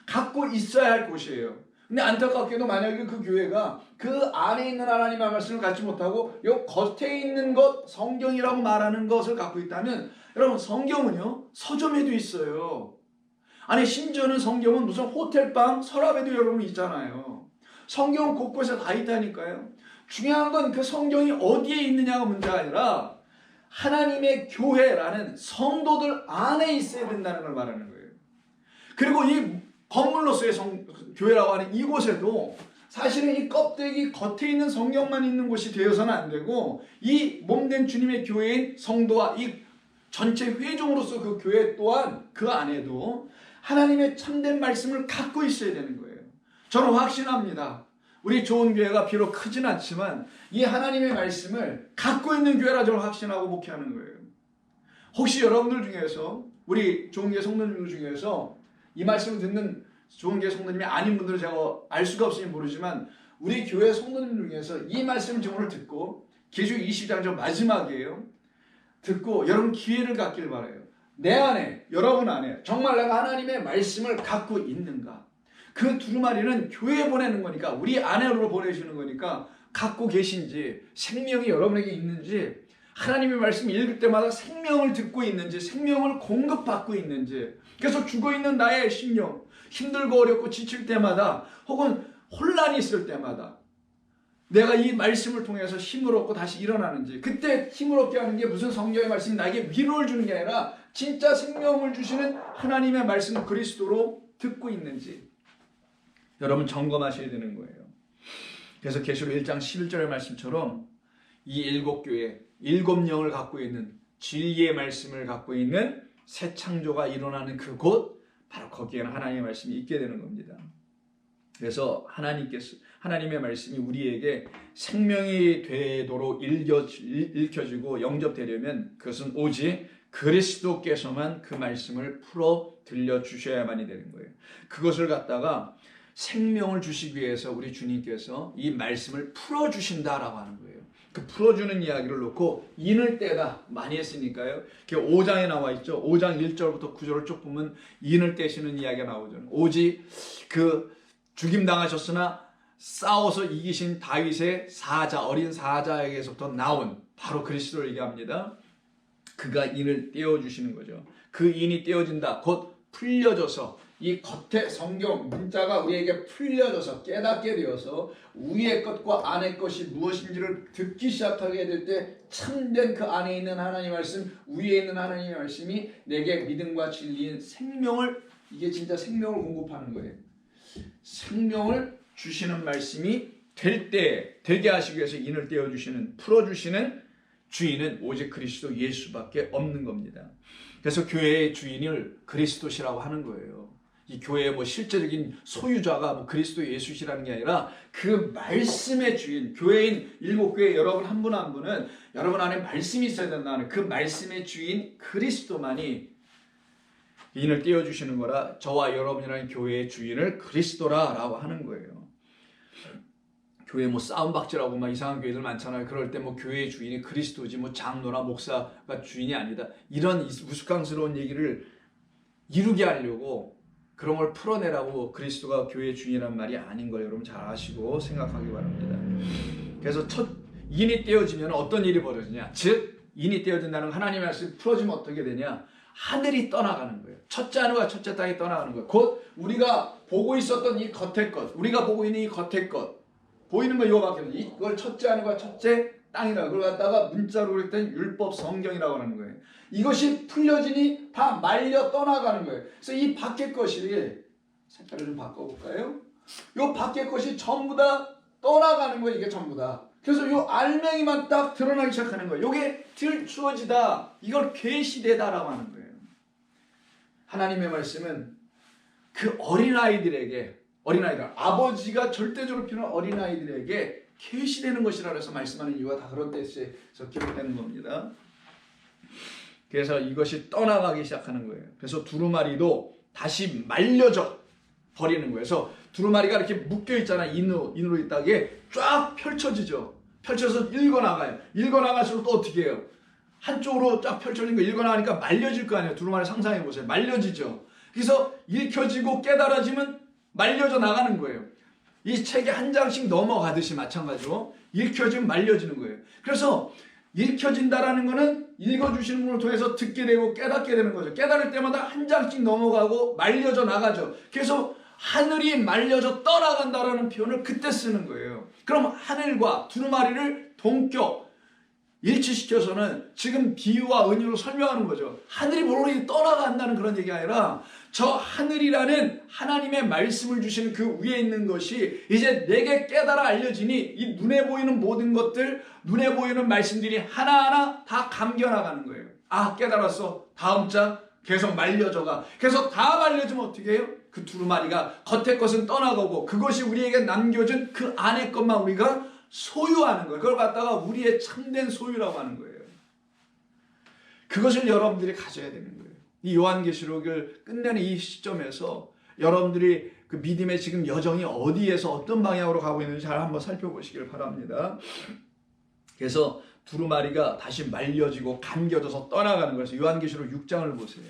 갖고 있어야 할 곳이에요. 근데 안타깝게도 만약에 그 교회가 그 안에 있는 하나님의 말씀을 갖지 못하고 요 겉에 있는 것, 성경이라고 말하는 것을 갖고 있다면, 여러분 성경은요 서점에도 있어요. 아니 심지어는 성경은 무슨 호텔방, 서랍에도 여러분 있잖아요. 성경은 곳곳에 다 있다니까요. 중요한 건 그 성경이 어디에 있느냐가 문제가 아니라 하나님의 교회라는 성도들 안에 있어야 된다는 걸 말하는 거예요. 그리고 이 건물로서의 교회라고 하는 이곳에도 사실은 이 껍데기 겉에 있는 성경만 있는 곳이 되어서는 안 되고, 이 몸된 주님의 교회인 성도와 이 전체 회중으로서 그 교회 또한 그 안에도 하나님의 참된 말씀을 갖고 있어야 되는 거예요. 저는 확신합니다. 우리 좋은 교회가 비록 크진 않지만 이 하나님의 말씀을 갖고 있는 교회라 저는 확신하고 목회하는 거예요. 혹시 여러분들 중에서 우리 좋은 교회 성도님들 중에서 이 말씀을 듣는 좋은 교회 성도님이 아닌 분들은 제가 알 수가 없으니 모르지만 우리 교회 성도님 중에서 이 말씀을 지금 오늘 듣고 계시록 20장 저 마지막이에요. 듣고 여러분 기회를 갖길 바라요. 내 안에, 여러분 안에 정말 내가 하나님의 말씀을 갖고 있는가? 그 두루마리는 교회에 보내는 거니까, 우리 안으로 보내주는 거니까 갖고 계신지, 생명이 여러분에게 있는지, 하나님의 말씀 읽을 때마다 생명을 듣고 있는지, 생명을 공급받고 있는지, 그래서 죽어있는 나의 심령, 힘들고 어렵고 지칠 때마다 혹은 혼란이 있을 때마다 내가 이 말씀을 통해서 힘을 얻고 다시 일어나는지, 그때 힘을 얻게 하는 게 무슨 성경의 말씀이 나에게 위로를 주는 게 아니라 진짜 생명을 주시는 하나님의 말씀 그리스도로 듣고 있는지 여러분 점검하셔야 되는 거예요. 그래서 계시록 1장 11절의 말씀처럼 이 일곱 교회, 일곱 영을 갖고 있는 진리의 말씀을 갖고 있는 새 창조가 일어나는 그곳, 바로 거기에는 하나님의 말씀이 있게 되는 겁니다. 그래서 하나님의 말씀이 우리에게 생명이 되도록 읽혀지고 영접되려면 그것은 오직 그리스도께서만 그 말씀을 풀어 들려주셔야만이 되는 거예요. 그것을 갖다가 생명을 주시기 위해서 우리 주님께서 이 말씀을 풀어주신다라고 하는 거예요. 그 풀어주는 이야기를 놓고 인을 떼다 많이 했으니까요. 5장에 나와 있죠. 5장 1절부터 9절을 쭉 보면 인을 떼시는 이야기가 나오죠. 오직 그 죽임당하셨으나 싸워서 이기신 다윗의 사자, 어린 사자에게서부터 나온 바로 그리스도를 얘기합니다. 그가 인을 떼어주시는 거죠. 그 인이 떼어진다. 곧 풀려져서 이 겉에 성경 문자가 우리에게 풀려져서 깨닫게 되어서 위의 것과 안의 것이 무엇인지를 듣기 시작하게 될 때 참된 그 안에 있는 하나님의 말씀, 위에 있는 하나님의 말씀이 내게 믿음과 진리인 생명을, 이게 진짜 생명을 공급하는 거예요. 생명을 주시는 말씀이 되게 하시기 위해서 인을 떼어주시는, 풀어주시는 주인은 오직 그리스도 예수밖에 없는 겁니다. 그래서 교회의 주인을 그리스도시라고 하는 거예요. 이 교회의 실제적인 소유자가 그리스도 예수시라는 게 아니라 그 말씀의 주인, 교회인 일곱 교회 여러분 한 분 한 분은 여러분 안에 말씀이 있어야 된다는 그 말씀의 주인 그리스도만이 인을 떼어주시는 거라 저와 여러분이라는 교회의 주인을 그리스도라라고 하는 거예요. 교회 싸움박질하고 이상한 교회들 많잖아요. 그럴 때 교회의 주인이 그리스도지 장로나 목사가 주인이 아니다. 이런 우스꽝스러운 얘기를 이루게 하려고 그런 걸 풀어내라고 그리스도가 교회의 주인이란 말이 아닌 걸 여러분 잘 아시고 생각하기 바랍니다. 그래서 첫 인이 떼어지면 어떤 일이 벌어지냐? 즉 인이 떼어진다는 하나님의 말씀이 풀어지면 어떻게 되냐? 하늘이 떠나가는 거예요. 첫째 하늘과 첫째 땅이 떠나가는 거예요. 곧 우리가 보고 있었던 이 겉의 것, 우리가 보고 있는 이 겉의 것, 보이는 거 이거밖에 없어요. 이걸 첫째 하늘과 첫째 땅이라고 그걸 갖다가 문자로 그릴 땐 율법 성경이라고 하는 거예요. 이것이 풀려지니 다 말려 떠나가는 거예요. 그래서 이 밖의 것이, 색깔을 좀 바꿔볼까요? 이 밖의 것이 전부 다 떠나가는 거예요. 이게 전부 다. 그래서 이 알맹이만 딱 드러나기 시작하는 거예요. 이게 들추어지다, 이걸 계시되다라고 하는 거예요. 하나님의 말씀은 그 어린아이들에게, 아버지가 절대적으로 필요한 어린아이들에게 계시되는 것이라 해서 말씀하는 이유가 다 그런 데서 기록되는 겁니다. 그래서 이것이 떠나가기 시작하는 거예요. 그래서 두루마리도 다시 말려져 버리는 거예요. 그래서 두루마리가 이렇게 묶여 있잖아요. 인으로 있다게 쫙 펼쳐지죠. 펼쳐서 읽어나가요. 읽어나갈수록 또 어떻게 해요? 한쪽으로 쫙 펼쳐진 거 읽어나가니까 말려질 거 아니에요. 두루마리 상상해 보세요. 말려지죠. 그래서 읽혀지고 깨달아지면 말려져 나가는 거예요. 이 책에 한 장씩 넘어가듯이 마찬가지로 읽혀지면 말려지는 거예요. 그래서 읽혀진다라는 거는 읽어주시는 분을 통해서 듣게 되고 깨닫게 되는 거죠. 깨달을 때마다 한 장씩 넘어가고 말려져 나가죠. 그래서 하늘이 말려져 떠나간다라는 표현을 그때 쓰는 거예요. 그럼 하늘과 두루마리를 동격, 일치시켜서는 지금 비유와 은유로 설명하는 거죠. 하늘이 모르게 떠나간다는 그런 얘기가 아니라 저 하늘이라는 하나님의 말씀을 주시는 그 위에 있는 것이 이제 내게 깨달아 알려지니 이 눈에 보이는 모든 것들, 눈에 보이는 말씀들이 하나하나 다 감겨나가는 거예요. 아, 깨달았어. 다음 장 계속 말려져가. 계속 다 말려지면 어떻게 해요? 그 두루마리가 겉의 것은 떠나가고 그것이 우리에게 남겨진 그 안의 것만 우리가 소유하는 거예요. 그걸 갖다가 우리의 참된 소유라고 하는 거예요. 그것을 여러분들이 가져야 되는 거예요. 이 요한계시록을 끝내는 이 시점에서 여러분들이 그 믿음의 지금 여정이 어디에서 어떤 방향으로 가고 있는지 잘 한번 살펴보시길 바랍니다. 그래서 두루마리가 다시 말려지고 감겨져서 떠나가는 거예요. 요한계시록 6장을 보세요.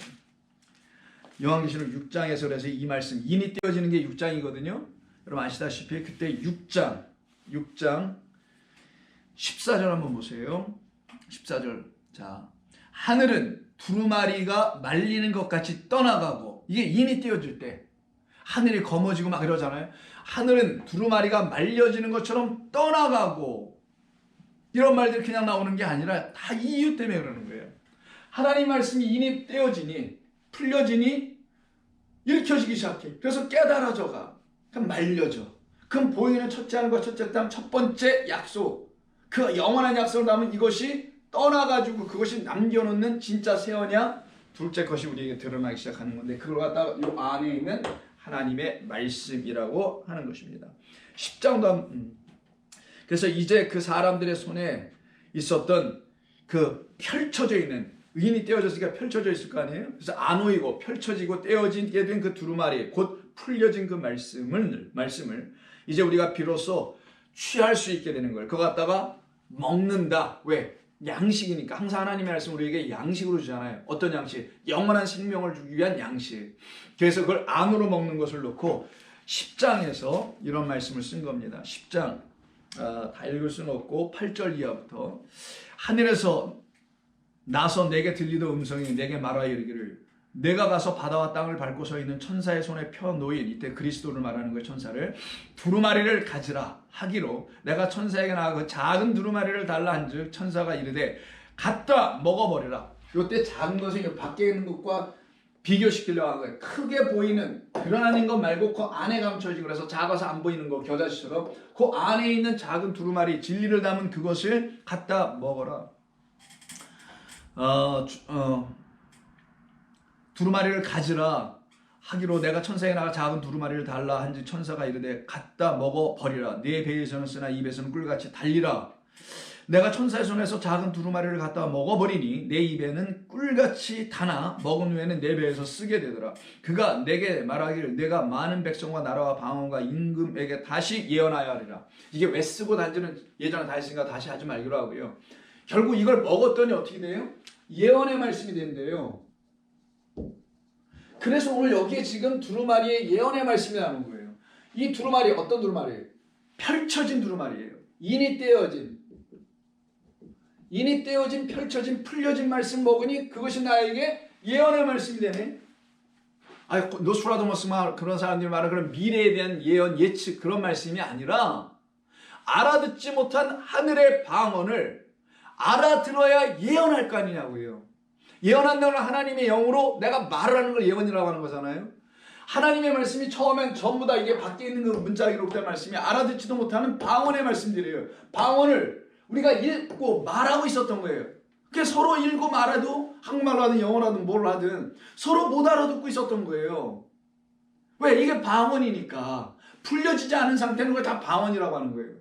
요한계시록 6장에서 그래서 이 말씀 인이 떼어지는 게 6장이거든요. 여러분 아시다시피 그때 6장 14절 한번 보세요. 14절. 자, 하늘은 두루마리가 말리는 것 같이 떠나가고, 이게 인이 떼어질 때 하늘이 검어지고 막 이러잖아요. 하늘은 두루마리가 말려지는 것처럼 떠나가고, 이런 말들이 그냥 나오는 게 아니라 다 이유 때문에 그러는 거예요. 하나님 말씀이 인이 떼어지니 풀려지니 읽혀지기 시작해. 그래서 깨달아져가. 그럼 말려져. 그럼 보이는 첫째 하늘과 첫째 땅 첫 번째 약속, 그 영원한 약속을 담은 이것이 떠나가지고 그것이 남겨놓는 진짜 새 언약, 둘째 것이 우리에게 드러나기 시작하는 건데, 그걸 갖다가 이 안에 있는 하나님의 말씀이라고 하는 것입니다. 10장도 그래서 이제 그 사람들의 손에 있었던 그 펼쳐져 있는, 인이 떼어졌으니까 펼쳐져 있을 거 아니에요. 그래서 안 오이고 펼쳐지고 떼어지게 된 그 두루마리, 곧 풀려진 그 말씀을 이제 우리가 비로소 취할 수 있게 되는 거예요. 그거 갖다가 먹는다. 왜? 양식이니까. 항상 하나님의 말씀 우리에게 양식으로 주잖아요. 어떤 양식? 영원한 생명을 주기 위한 양식. 그래서 그걸 안으로 먹는 것을 놓고 10장에서 이런 말씀을 쓴 겁니다. 10장 다 읽을 수는 없고 8절 이하부터, 하늘에서 나서 내게 들리던 음성이 내게 말하여 이르기를, 내가 가서 바다와 땅을 밟고 서 있는 천사의 손에 펴놓인, 이때 그리스도를 말하는 거예요. 천사를. 두루마리를 가지라 하기로 내가 천사에게 나가 그 작은 두루마리를 달라 한즉 천사가 이르되 갖다 먹어버리라. 이때 작은 것은 밖에 있는 것과 비교시키려고 하는 거예요. 크게 보이는 드러나는 것 말고 그 안에 감춰진, 그래서 작아서 안 보이는 거, 겨자씨처럼 그 안에 있는 작은 두루마리, 진리를 담은 그것을 갖다 먹어라. 두루마리를 가지라 하기로 내가 천사에게 나가 작은 두루마리를 달라 한즉 천사가 이르되 갖다 먹어버리라. 네 배에서는 쓰나 입에서는 꿀같이 달리라. 내가 천사의 손에서 작은 두루마리를 갖다 먹어버리니 내 입에는 꿀같이 다나 먹은 후에는 내 배에서 쓰게 되더라. 그가 내게 말하기를 내가 많은 백성과 나라와 방언과 임금에게 다시 예언하여 하리라. 이게 왜 쓰고 단지는 예전에 다 했으니까 다시 하지 말기로 하고요. 결국 이걸 먹었더니 어떻게 돼요? 예언의 말씀이 된대요. 그래서 오늘 여기에 지금 두루마리의 예언의 말씀이 나오는 거예요. 이 두루마리 어떤 두루마리예요? 펼쳐진 두루마리예요. 인이 떼어진 펼쳐진 풀려진 말씀 먹으니 그것이 나에게 예언의 말씀이 되네. 노스트라다무스 그런 사람들이 말하는 그런 미래에 대한 예언, 예측, 그런 말씀이 아니라 알아듣지 못한 하늘의 방언을 알아들어야 예언할 거 아니냐고요. 예언한다는 건 하나님의 영으로 내가 말을 하는 걸 예언이라고 하는 거잖아요. 하나님의 말씀이 처음엔 전부 다 이게 밖에 있는 그 문자 기록된 말씀이 알아듣지도 못하는 방언의 말씀들이에요. 방언을 우리가 읽고 말하고 있었던 거예요. 그게 서로 읽고 말해도 한국말로 하든 영어로 하든 뭘 하든 서로 못 알아듣고 있었던 거예요. 왜? 이게 방언이니까. 풀려지지 않은 상태는 걸 다 방언이라고 하는 거예요.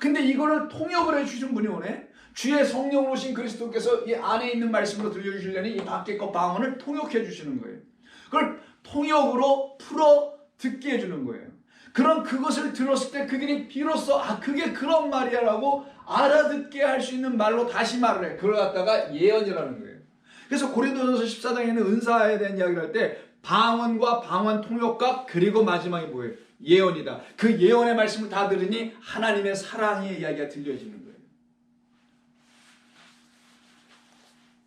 근데 이거를 통역을 해주신 분이 오네. 주의 성령으로 오신 그리스도께서 이 안에 있는 말씀으로 들려주시려니 이 밖에 거 방언을 통역해 주시는 거예요. 그걸 통역으로 풀어 듣게 해주는 거예요. 그럼 그것을 들었을 때 그들이 비로소 그게 그런 말이야 라고 알아듣게 할 수 있는 말로 다시 말을 해. 그걸 갖다가 예언이라는 거예요. 그래서 고린도전서 14장에는 은사에 대한 이야기를 할 때 방언과 방언 통역과 그리고 마지막에 뭐예요? 예언이다. 그 예언의 말씀을 다 들으니 하나님의 사랑의 이야기가 들려지는 거예요.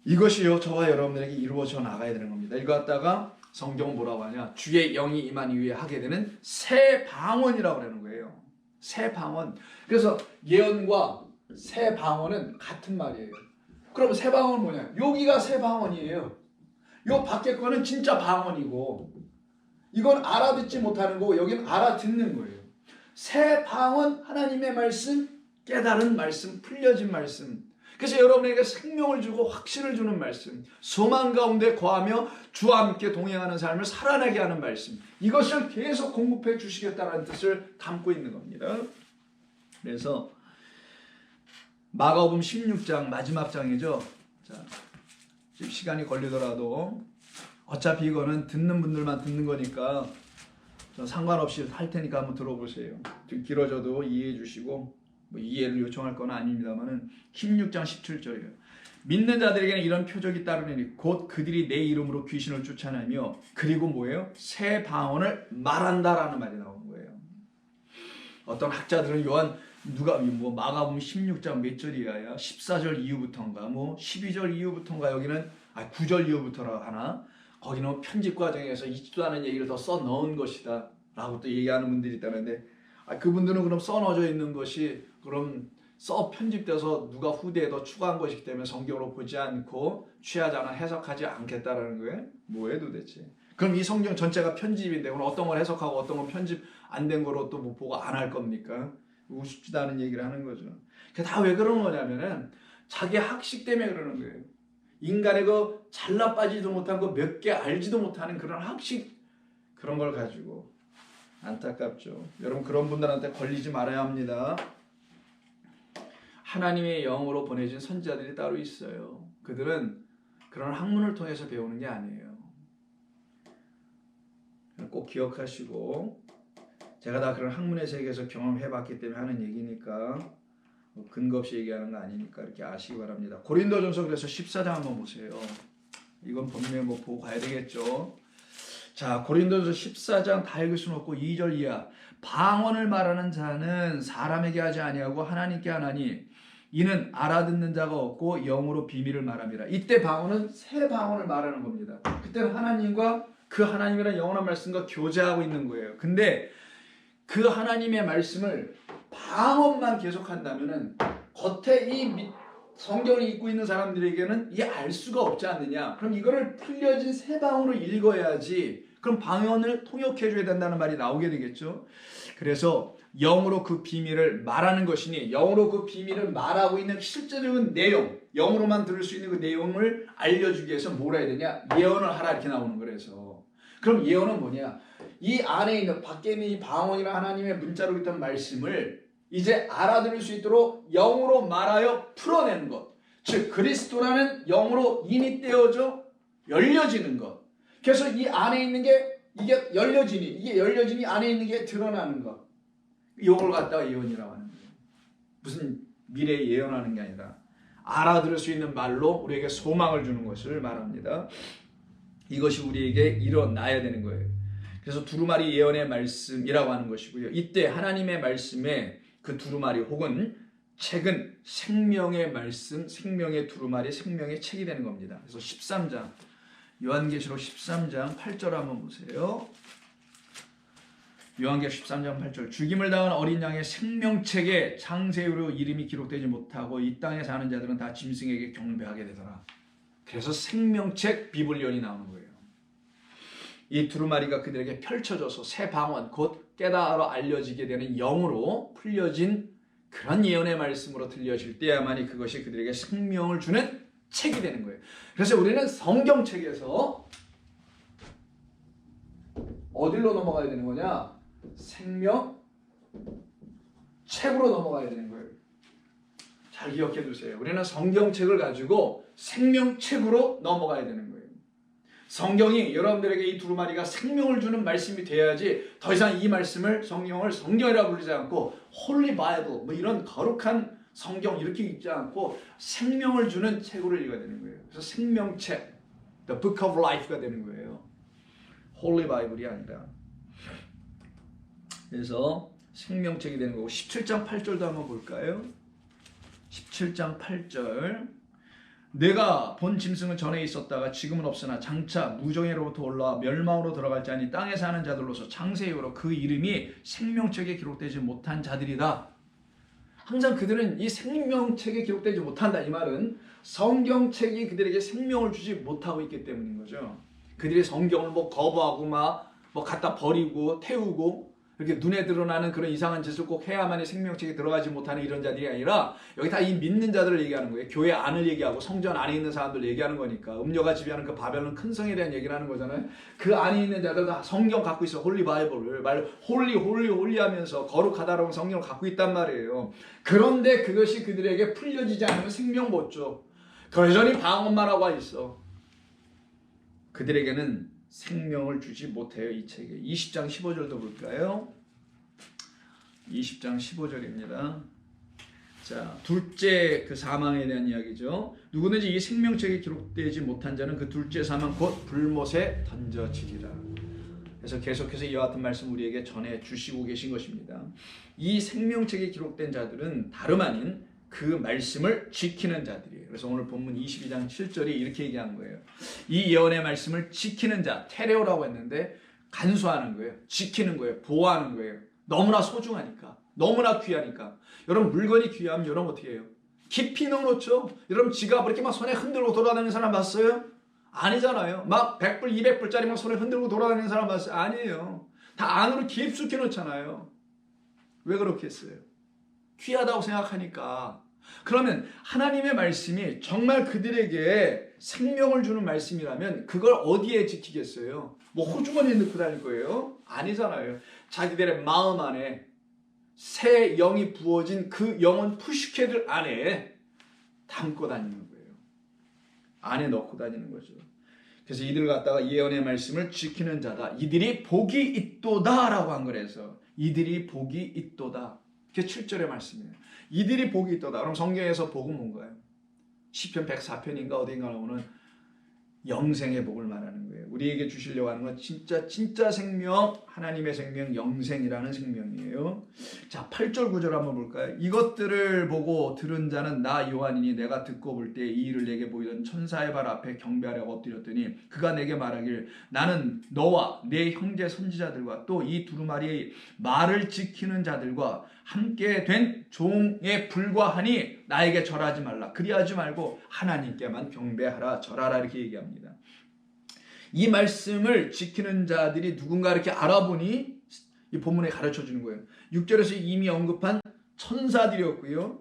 이것이요 저와 여러분들에게 이루어져 나가야 되는 겁니다. 이거 갖다가 성경 뭐라고 하냐? 주의 영이 임한 이후에 하게 되는 새 방언이라고 하는 거예요. 새 방언. 그래서 예언과 새 방언은 같은 말이에요. 그럼 새 방언은 뭐냐? 여기가 새 방언이에요. 요 밖에 거는 진짜 방언이고 이건 알아듣지 못하는 거고 여기는 알아듣는 거예요. 새 방언, 하나님의 말씀, 깨달은 말씀, 풀려진 말씀. 그래서 여러분에게 생명을 주고 확신을 주는 말씀, 소망 가운데 거하며 주와 함께 동행하는 삶을 살아내게 하는 말씀, 이것을 계속 공급해 주시겠다는 뜻을 담고 있는 겁니다. 그래서 마가복음 16장 마지막 장이죠. 자, 지금 시간이 걸리더라도 어차피 이거는 듣는 분들만 듣는 거니까 상관없이 할 테니까 한번 들어보세요. 좀 길어져도 이해해 주시고, 뭐 이해를 요청할 건 아닙니다만은 16장 17절이에요. 믿는 자들에게는 이런 표적이 따르니 곧 그들이 내 이름으로 귀신을 쫓아내며 그리고 뭐예요? 새 방언을 말한다라는 말이 나오는 거예요. 어떤 학자들은 마가복음 16장 몇 절이야? 14절 이후부터인가, 뭐 12절 이후부터인가, 여기는 9절 이후부터라 하나, 거기는 편집 과정에서 있지도 않은 얘기를 더 써 넣은 것이다 라고 또 얘기하는 분들이 있다는데, 그분들은 그럼 써 넣어져 있는 것이 그럼 써 편집돼서 누가 후대에 더 추가한 것이기 때문에 성경으로 보지 않고 취하자나 해석하지 않겠다라는 거예요? 뭐예요 도대체? 그럼 이 성경 전체가 편집인데 그럼 어떤 걸 해석하고 어떤 건 편집 안 된 거로 또 못 보고 안 할 겁니까? 우습지도 않은 얘기를 하는 거죠. 그게 다 왜 그러는 거냐면은 자기 학식 때문에 그러는 거예요. 인간의 그 잘나 빠지도 못한 거 몇 개 알지도 못하는 그런 학식, 그런 걸 가지고. 안타깝죠. 여러분, 그런 분들한테 걸리지 말아야 합니다. 하나님의 영으로 보내진 선지자들이 따로 있어요. 그들은 그런 학문을 통해서 배우는 게 아니에요. 꼭 기억하시고, 제가 다 그런 학문의 세계에서 경험해봤기 때문에 하는 얘기니까 근거 없이 얘기하는 거 아니니까 이렇게 아시기 바랍니다. 고린도전서 그래서 14장 한번 보세요. 이건 본문에 뭐 보고 가야 되겠죠. 자, 고린도전서 14장 다 읽을 수는 없고 2절 이하. 방언을 말하는 자는 사람에게 하지 아니하고 하나님께 하나니 이는 알아듣는 자가 없고 영으로 비밀을 말함이라. 이때 방언은 새 방언을 말하는 겁니다. 그때는 하나님과 그 하나님이라는 영원한 말씀과 교제하고 있는 거예요. 근데 그 하나님의 말씀을 방언만 계속한다면은 겉에 이 성경을 읽고 있는 사람들에게는 이게 알 수가 없지 않느냐. 그럼 이거를 풀려진 새 방언으로 읽어야지. 그럼 방언을 통역해 줘야 된다는 말이 나오게 되겠죠. 그래서 영으로 그 비밀을 말하는 것이니, 영으로 그 비밀을 말하고 있는 실제적인 내용, 영으로만 들을 수 있는 그 내용을 알려주기 위해서 뭘 해야 되냐? 예언을 하라 이렇게 나오는 거라서. 그럼 예언은 뭐냐? 이 안에 있는, 밖에 있는 이 방언이나 하나님의 문자로 있던 말씀을 이제 알아들을 수 있도록 영으로 말하여 풀어내는 것. 즉 그리스도라는 영으로 인입되어져 열려지는 것. 그래서 이 안에 있는 게 이게 열려지니 안에 있는 게 드러나는 것. 이걸 갖다가 예언이라고 하는 거예요. 무슨 미래에 예언하는 게 아니라 알아들을 수 있는 말로 우리에게 소망을 주는 것을 말합니다. 이것이 우리에게 일어나야 되는 거예요. 그래서 두루마리 예언의 말씀이라고 하는 것이고요. 이때 하나님의 말씀에 그 두루마리 혹은 책은 생명의 말씀, 생명의 두루마리, 생명의 책이 되는 겁니다. 그래서 13장, 요한계시록 13장 8절 한번 보세요. 요한계시록 13장 8절. 죽임을 당한 어린 양의 생명책에 창세후로 이름이 기록되지 못하고 이 땅에 사는 자들은 다 짐승에게 경배하게 되더라. 그래서 생명책 비블리온이 나오는 거예요. 이 두루마리가 그들에게 펼쳐져서 새 방언, 곧 깨달아 알려지게 되는 영으로 풀려진 그런 예언의 말씀으로 들려질 때야만이 그것이 그들에게 생명을 주는 책이 되는 거예요. 그래서 우리는 성경책에서 어디로 넘어가야 되는 거냐? 생명책으로 넘어가야 되는 거예요. 잘 기억해 두세요. 우리는 성경책을 가지고 생명책으로 넘어가야 되는 거예요. 성경이 여러분들에게 이 두루마리가 생명을 주는 말씀이 돼야지 더 이상 이 말씀을 성경을 성경이라 부르지 않고 Holy Bible 뭐 이런 거룩한 성경 이렇게 읽지 않고 생명을 주는 책으로 읽어야 되는 거예요. 그래서 생명책, The Book of Life가 되는 거예요. Holy Bible이 아니라. 그래서 생명책이 되는 거고 17장 8절도 한번 볼까요? 17장 8절. 내가 본 짐승은 전에 있었다가 지금은 없으나 장차 무정예로부터 올라와 멸망으로 들어갈 자니 땅에 사는 자들로서 창세 이후로 그 이름이 생명책에 기록되지 못한 자들이다. 항상 그들은 이 생명책에 기록되지 못한다. 이 말은 성경책이 그들에게 생명을 주지 못하고 있기 때문인 거죠. 그들이 성경을 뭐 거부하고 뭐 갖다 버리고 태우고 이렇게 눈에 드러나는 그런 이상한 짓을 꼭 해야만이 생명책에 들어가지 못하는 이런 자들이 아니라 여기 다 이 믿는 자들을 얘기하는 거예요. 교회 안을 얘기하고 성전 안에 있는 사람들 얘기하는 거니까 음료가 지배하는 그 바벨론 큰 성에 대한 얘기를 하는 거잖아요. 그 안에 있는 자들 다 성경 갖고 있어. 홀리 바이블을 말 홀리 하면서 거룩하다라고 성경을 갖고 있단 말이에요. 그런데 그것이 그들에게 풀려지지 않으면 생명 못 줘. 여전히 방언만 하고 있어. 그들에게는 생명을 주지 못해요. 이 책에 20장 15절도 볼까요? 20장 15절입니다. 자, 둘째 그 사망에 대한 이야기죠. 누구든지 이 생명책에 기록되지 못한 자는 그 둘째 사망 곧 불못에 던져지리라. 그래서 계속해서 이와 같은 말씀 우리에게 전해 주시고 계신 것입니다. 이 생명책에 기록된 자들은 다름 아닌 그 말씀을 지키는 자들이에요. 그래서 오늘 본문 22장 7절이 이렇게 얘기한 거예요. 이 예언의 말씀을 지키는 자, 테레오라고 했는데 간수하는 거예요. 지키는 거예요. 보호하는 거예요. 너무나 소중하니까. 너무나 귀하니까. 여러분 물건이 귀하면 여러분 어떻게 해요? 깊이 넣어놓죠. 여러분 지갑을 이렇게 막 손에 흔들고 돌아다니는 사람 봤어요? 아니잖아요. 막 100불, 200불짜리 막 손에 흔들고 돌아다니는 사람 봤어요? 아니에요. 다 안으로 깊숙이 넣잖아요. 왜 그렇게 했어요? 귀하다고 생각하니까. 그러면 하나님의 말씀이 정말 그들에게 생명을 주는 말씀이라면 그걸 어디에 지키겠어요? 뭐 호주머니에 넣고 다닐 거예요? 아니잖아요. 자기들의 마음 안에 새 영이 부어진 그 영혼 푸시케들 안에 담고 다니는 거예요. 안에 넣고 다니는 거죠. 그래서 이들을 갖다가 예언의 말씀을 지키는 자다. 이들이 복이 있도다 라고 한 거라서 이들이 복이 있도다. 그게 7절의 말씀이에요. 이들이 복이 있도다. 그럼 성경에서 복은 뭔가요? 시편 104편인가 어딘가 나오는 영생의 복을 말하는 거예요. 우리에게 주시려고 하는 건 진짜 생명, 하나님의 생명, 영생이라는 생명이에요. 자, 8절 9절 한번 볼까요? 이것들을 보고 들은 자는 나 요한이니 내가 듣고 볼 때 이 일을 내게 보이던 천사의 발 앞에 경배하려고 엎드렸더니 그가 내게 말하길 나는 너와 내 형제 선지자들과 또 이 두루마리의 말을 지키는 자들과 함께 된 종에 불과하니 나에게 절하지 말라. 그리하지 말고 하나님께만 경배하라 절하라 이렇게 얘기합니다. 이 말씀을 지키는 자들이 누군가 이렇게 알아보니 이 본문에 가르쳐 주는 거예요. 6절에서 이미 언급한 천사들이었고요.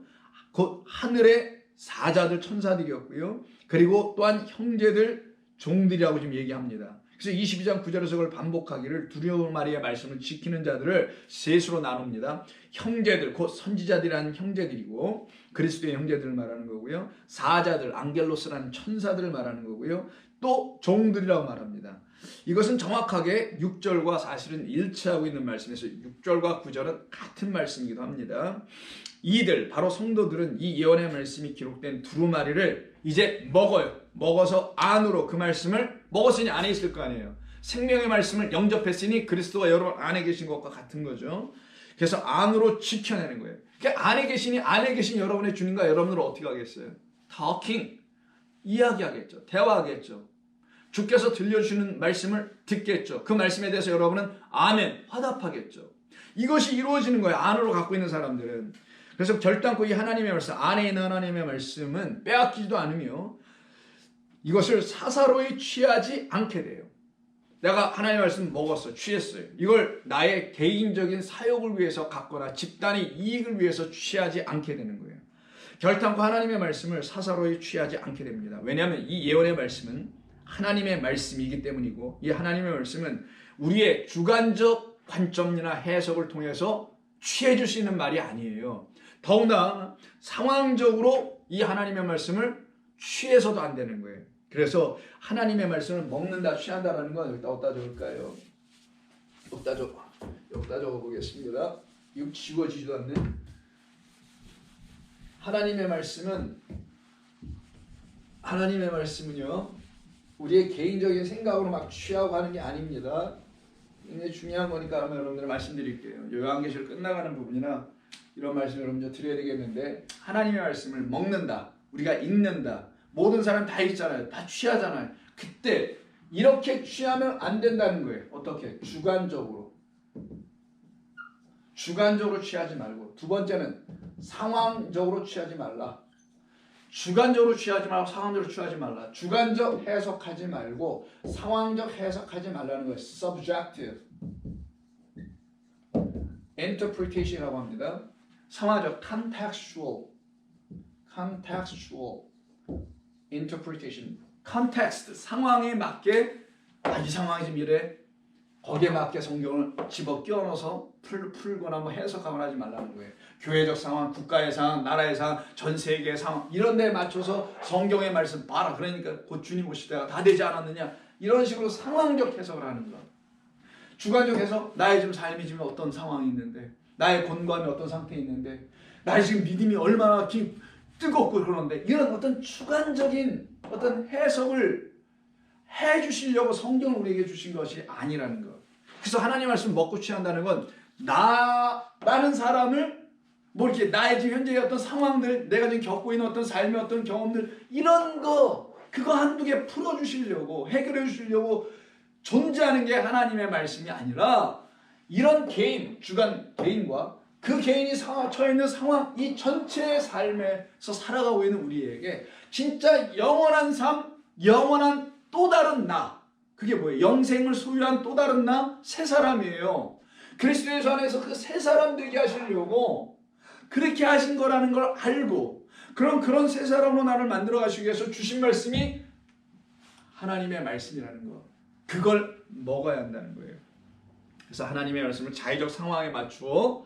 곧 하늘의 사자들 천사들이었고요. 그리고 또한 형제들 종들이라고 지금 얘기합니다. 그래서 22장 9절에서 그걸 반복하기를 두루마리의 말씀을 지키는 자들을 셋으로 나눕니다. 형제들, 곧 선지자들이라는 형제들이고 그리스도의 형제들을 말하는 거고요. 사자들, 앙겔로스라는 천사들을 말하는 거고요. 또 종들이라고 말합니다. 이것은 정확하게 6절과 사실은 일치하고 있는 말씀에서 6절과 9절은 같은 말씀이기도 합니다. 이들, 바로 성도들은 이 예언의 말씀이 기록된 두루마리를 이제 먹어요. 먹어서 안으로 그 말씀을 먹었으니 안에 있을 거 아니에요. 생명의 말씀을 영접했으니 그리스도가 여러분 안에 계신 것과 같은 거죠. 그래서 안으로 지켜내는 거예요. 그러니까 안에 계신 여러분의 주님과 여러분을 어떻게 하겠어요? talking, 이야기하겠죠. 대화하겠죠. 주께서 들려주시는 말씀을 듣겠죠. 그 말씀에 대해서 여러분은 아멘, 화답하겠죠. 이것이 이루어지는 거예요. 안으로 갖고 있는 사람들은. 그래서 결단코 이 하나님의 말씀, 안에 있는 하나님의 말씀은 빼앗기지도 않으며 이것을 사사로이 취하지 않게 돼요. 내가 하나님의 말씀 먹었어, 취했어요. 이걸 나의 개인적인 사역을 위해서 갖거나 집단의 이익을 위해서 취하지 않게 되는 거예요. 결단코 하나님의 말씀을 사사로이 취하지 않게 됩니다. 왜냐하면 이 예언의 말씀은 하나님의 말씀이기 때문이고 이 하나님의 말씀은 우리의 주관적 관점이나 해석을 통해서 취해줄 수 있는 말이 아니에요. 더구나 상황적으로 이 하나님의 말씀을 취해서도 안 되는 거예요. 그래서 하나님의 말씀을 먹는다, 취한다라는 건 여기다 적을까요? 여기다 적어보겠습니다. 이거 지워지지도 않네. 하나님의 말씀은요, 우리의 개인적인 생각으로 막 취하고 하는 게 아닙니다. 굉장히 중요한 거니까 한번 여러분들 말씀드릴게요. 요한계시록 끝나가는 부분이나 이런 말씀 여러분들 드려야 되겠는데, 하나님의 말씀을 먹는다, 우리가 읽는다, 모든 사람 다 읽잖아요. 다 취하잖아요. 그때 이렇게 취하면 안 된다는 거예요. 어떻게? 주관적으로 취하지 말고. 두 번째는 상황적으로 취하지 말라. 주관적으로 취하지 말고 상황적으로 취하지 말라. 주관적 해석하지 말고 상황적 해석하지 말라는 거예요. subjective. interpretation이라고 합니다. 상황적 contextual interpretation. context, 상황에 맞게 이 상황이 좀 이래. 거기에 맞게 성경을 집어 끼워넣어서 풀거나 뭐 해석하거나 하지 말라는 거예요. 교회적 상황, 국가의 상황, 나라의 상황, 전 세계의 상황 이런 데에 맞춰서 성경의 말씀 봐라. 그러니까 곧 주님 오실 때가 다 되지 않았느냐. 이런 식으로 상황적 해석을 하는 거. 주관적 해석, 나의 지금 삶이 지금 어떤 상황이 있는데, 나의 권고함이 어떤 상태에 있는데, 나의 지금 믿음이 얼마나 뜨겁고 그러는데, 이런 어떤 주관적인 어떤 해석을 해주시려고 성경을 우리에게 주신 것이 아니라는 것. 그래서 하나님 말씀 먹고 취한다는 건 나라는 사람을 뭐 이렇게 나의 지금 현재의 어떤 상황들, 내가 지금 겪고 있는 어떤 삶의 어떤 경험들 이런 거 그거 한두 개 풀어주시려고 해결해 주시려고 존재하는 게 하나님의 말씀이 아니라 이런 개인, 주관 개인과 그 개인이 처해 있는 상황 이 전체의 삶에서 살아가고 있는 우리에게 진짜 영원한 삶, 영원한 또 다른 나, 그게 뭐예요? 영생을 소유한 또 다른 나, 새 사람이에요. 그리스도 예수 안에서 그 새 사람 되게 하시려고 그렇게 하신 거라는 걸 알고 그런 새 사람으로 나를 만들어 가시기 위해서 주신 말씀이 하나님의 말씀이라는 거. 그걸 먹어야 한다는 거예요. 그래서 하나님의 말씀을 자의적 상황에 맞추어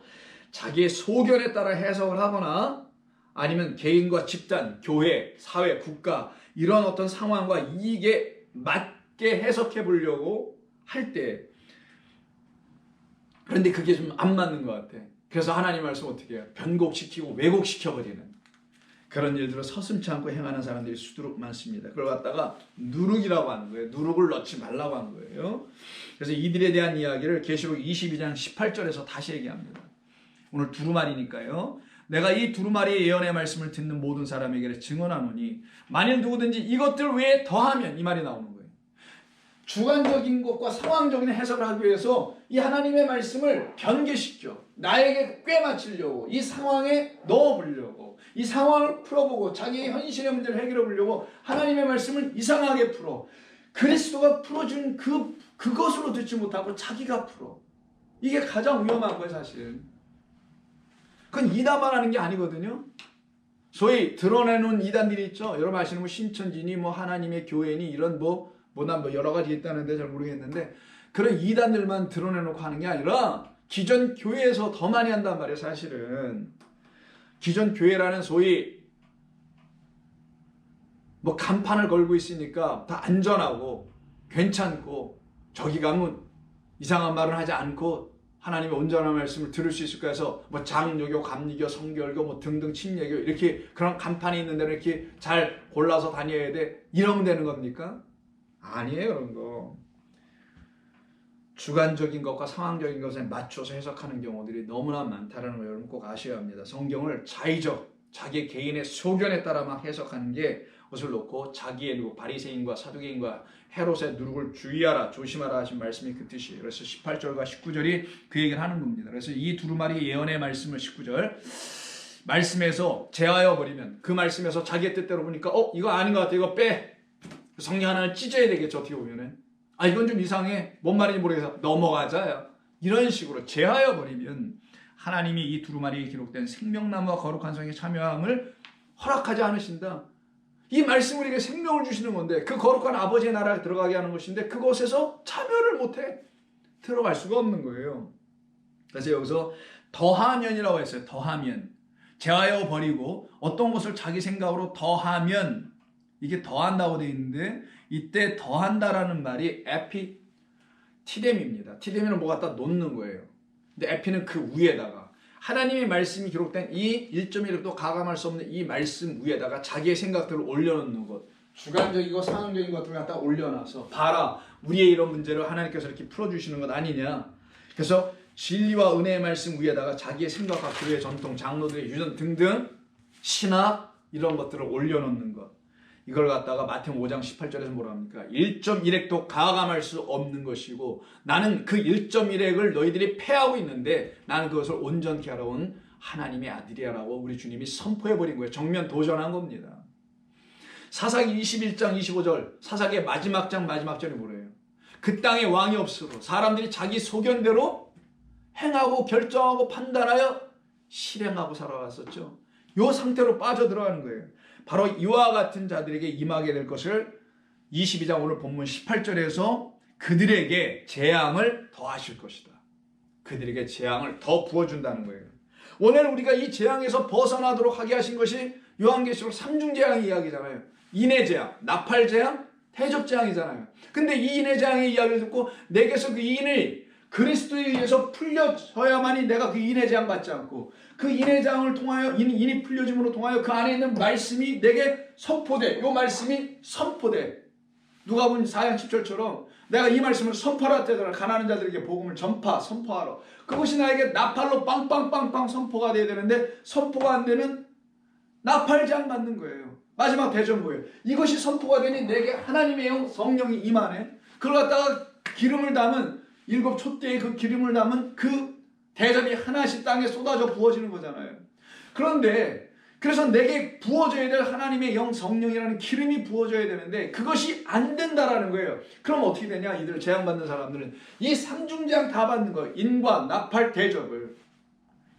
자기의 소견에 따라 해석을 하거나 아니면 개인과 집단, 교회, 사회, 국가 이런 어떤 상황과 이익에 맞게 해석해 보려고 할 때 그런데 그게 좀 안 맞는 것 같아. 그래서 하나님 말씀 어떻게 해요? 변곡시키고 왜곡시켜버리는 그런 일들을 서슴지 않고 행하는 사람들이 수두룩 많습니다. 그걸 갖다가 누룩이라고 하는 거예요. 누룩을 넣지 말라고 하는 거예요. 그래서 이들에 대한 이야기를 계시록 22장 18절에서 다시 얘기합니다. 오늘 두루마리니까요. 내가 이 두루마리의 예언의 말씀을 듣는 모든 사람에게 증언하노니 만일 누구든지 이것들 외에 더하면 이 말이 나오는 거예요. 주관적인 것과 상황적인 해석을 하기 위해서 이 하나님의 말씀을 변개시켜 나에게 꿰맞추려고 이 상황에 넣어보려고 이 상황을 풀어보고 자기의 현실의 문제를 해결해 보려고 하나님의 말씀을 이상하게 풀어 그리스도가 풀어준 그것으로 듣지 못하고 자기가 풀어. 이게 가장 위험한 거예요 사실. 그건 이단만 하는 게 아니거든요. 소위 드러내놓은 이단들이 있죠. 여러분 아시는 뭐 신천지니 뭐 하나님의 교회니 이런 난 여러 가지 있다는데 잘 모르겠는데 그런 이단들만 드러내놓고 하는 게 아니라 기존 교회에서 더 많이 한단 말이에요 사실은. 기존 교회라는 소위 뭐 간판을 걸고 있으니까 다 안전하고 괜찮고 저기 가면 이상한 말은 하지 않고 하나님의 온전한 말씀을 들을 수 있을까 해서 뭐 장로교, 감리교, 성결교 뭐 등등 침례교 이렇게 그런 간판이 있는 데는 이렇게 잘 골라서 다녀야 돼. 이러면 되는 겁니까? 아니에요 그런 거. 주관적인 것과 상황적인 것에 맞춰서 해석하는 경우들이 너무나 많다는 걸 여러분 꼭 아셔야 합니다. 성경을 자의적, 자기 개인의 소견에 따라 막 해석하는 게 것을 놓고 자기의 누구 바리새인과 사두개인과 헤롯의 누룩을 주의하라 조심하라 하신 말씀이 그 뜻이에요. 그래서 18절과 19절이 그 얘기를 하는 겁니다. 그래서 이 두루마리 예언의 말씀을 19절 말씀에서 제하여 버리면 그 말씀에서 자기의 뜻대로 보니까 이거 아닌 것 같아 이거 빼. 성령 하나를 찢어야 되겠죠. 어떻게 보면은 이건 좀 이상해 뭔 말인지 모르겠어 넘어가자요. 이런 식으로 제하여 버리면 하나님이 이 두루마리에 기록된 생명나무와 거룩한 성의 참여함을 허락하지 않으신다. 이 말씀은 우리에게 생명을 주시는 건데 그 거룩한 아버지의 나라에 들어가게 하는 것인데 그곳에서 참여를 못해. 들어갈 수가 없는 거예요. 그래서 여기서 더하면이라고 했어요. 더하면. 제하여 버리고 어떤 것을 자기 생각으로 더하면 이게 더한다고 되어 있는데 이때 더한다라는 말이 에피티뎀입니다. 티뎀이는 뭐 갖다 놓는 거예요. 근데 에피는 그 위에다가 하나님의 말씀이 기록된 이 1.1도 가감할 수 없는 이 말씀 위에다가 자기의 생각들을 올려놓는 것. 주관적이고 상황적인 것들을 갖다 올려놔서 봐라 우리의 이런 문제를 하나님께서 이렇게 풀어주시는 것 아니냐. 그래서 진리와 은혜의 말씀 위에다가 자기의 생각과 교회의 전통, 장로들의 유전 등등 신학 이런 것들을 올려놓는 것. 이걸 갖다가 마태복음 5장 18절에서 뭐라 합니까? 1.1핵도 가감할 수 없는 것이고 나는 그 1.1핵을 너희들이 패하고 있는데 나는 그것을 온전케 하러 온 하나님의 아들이라고 우리 주님이 선포해버린 거예요. 정면 도전한 겁니다. 사사기 21장 25절 사사기의 마지막 장 마지막 절이 뭐래요? 그 땅에 왕이 없으므로 사람들이 자기 소견대로 행하고 결정하고 판단하여 실행하고 살아왔었죠. 이 상태로 빠져들어가는 거예요. 바로 이와 같은 자들에게 임하게 될 것을 22장 오늘 본문 18절에서 그들에게 재앙을 더하실 것이다. 그들에게 재앙을 더 부어준다는 거예요. 오늘 우리가 이 재앙에서 벗어나도록 하게 하신 것이 요한계시록 3중 재앙의 이야기잖아요. 인의 재앙, 나팔 재앙, 대접 재앙이잖아요. 근데 이 인의 재앙의 이야기를 듣고 내게서 그 인이 그리스도에 의해서 풀려져야만이 내가 그 인의 재앙 받지 않고 그 인의 재앙을 통하여 인이 풀려짐으로 통하여 그 안에 있는 말씀이 내게 선포돼. 요 말씀이 선포돼. 누가복음 4장 10절처럼 내가 이 말씀을 선포하라 했잖아. 가난한 자들에게 복음을 선포하라. 그것이 나에게 나팔로 빵빵빵빵 선포가 돼야 되는데 선포가 안 되면 나팔 재앙 받는 거예요. 마지막 대전부예요. 이것이 선포가 되니 내게 하나님의 영 성령이 임하네. 그걸 갖다가 기름을 담은 7 촛대에 그 기름을 담은 그 대접이 하나씩 땅에 쏟아져 부어지는 거잖아요. 그런데 그래서 내게 부어져야 될 하나님의 영 성령이라는 기름이 부어져야 되는데 그것이 안 된다라는 거예요. 그럼 어떻게 되냐? 이들 재앙받는 사람들은 이 3중 재앙 다 받는 거예요. 인과 나팔 대접을.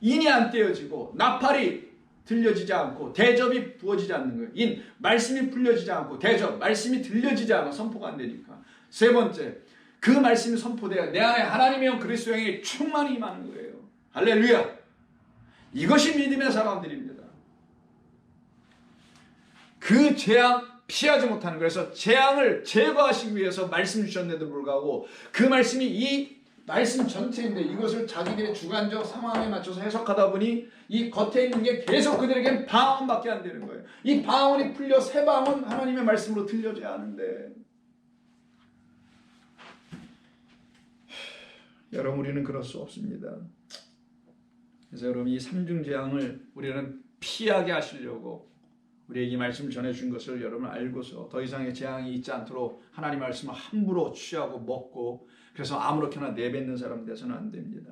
인이 안 떼어지고 나팔이 들려지지 않고 대접이 부어지지 않는 거예요. 인, 말씀이 풀려지지 않고 대접, 말씀이 들려지지 않아 선포가 안 되니까. 세 번째, 그 말씀이 선포돼야 내 안에 하나님의 영 그리스도 영이 충만히 임하는 거예요. 할렐루야. 이것이 믿음의 사람들입니다. 그 재앙 피하지 못하는 거예요. 그래서 재앙을 제거하시기 위해서 말씀 주셨는데도 불구하고 그 말씀이 이 말씀 전체인데 이것을 자기들의 주관적 상황에 맞춰서 해석하다 보니 이 겉에 있는 게 계속 그들에겐 방언밖에 안 되는 거예요. 이 방언이 풀려 새 방언 하나님의 말씀으로 들려져야 하는데 여러분 우리는 그럴 수 없습니다. 그래서 여러분 이 3중 재앙을 우리는 피하게 하시려고 우리에게 이 말씀을 전해준 것을 여러분 알고서 더 이상의 재앙이 있지 않도록 하나님 말씀을 함부로 취하고 먹고 그래서 아무렇게나 내뱉는 사람 돼서는 안 됩니다.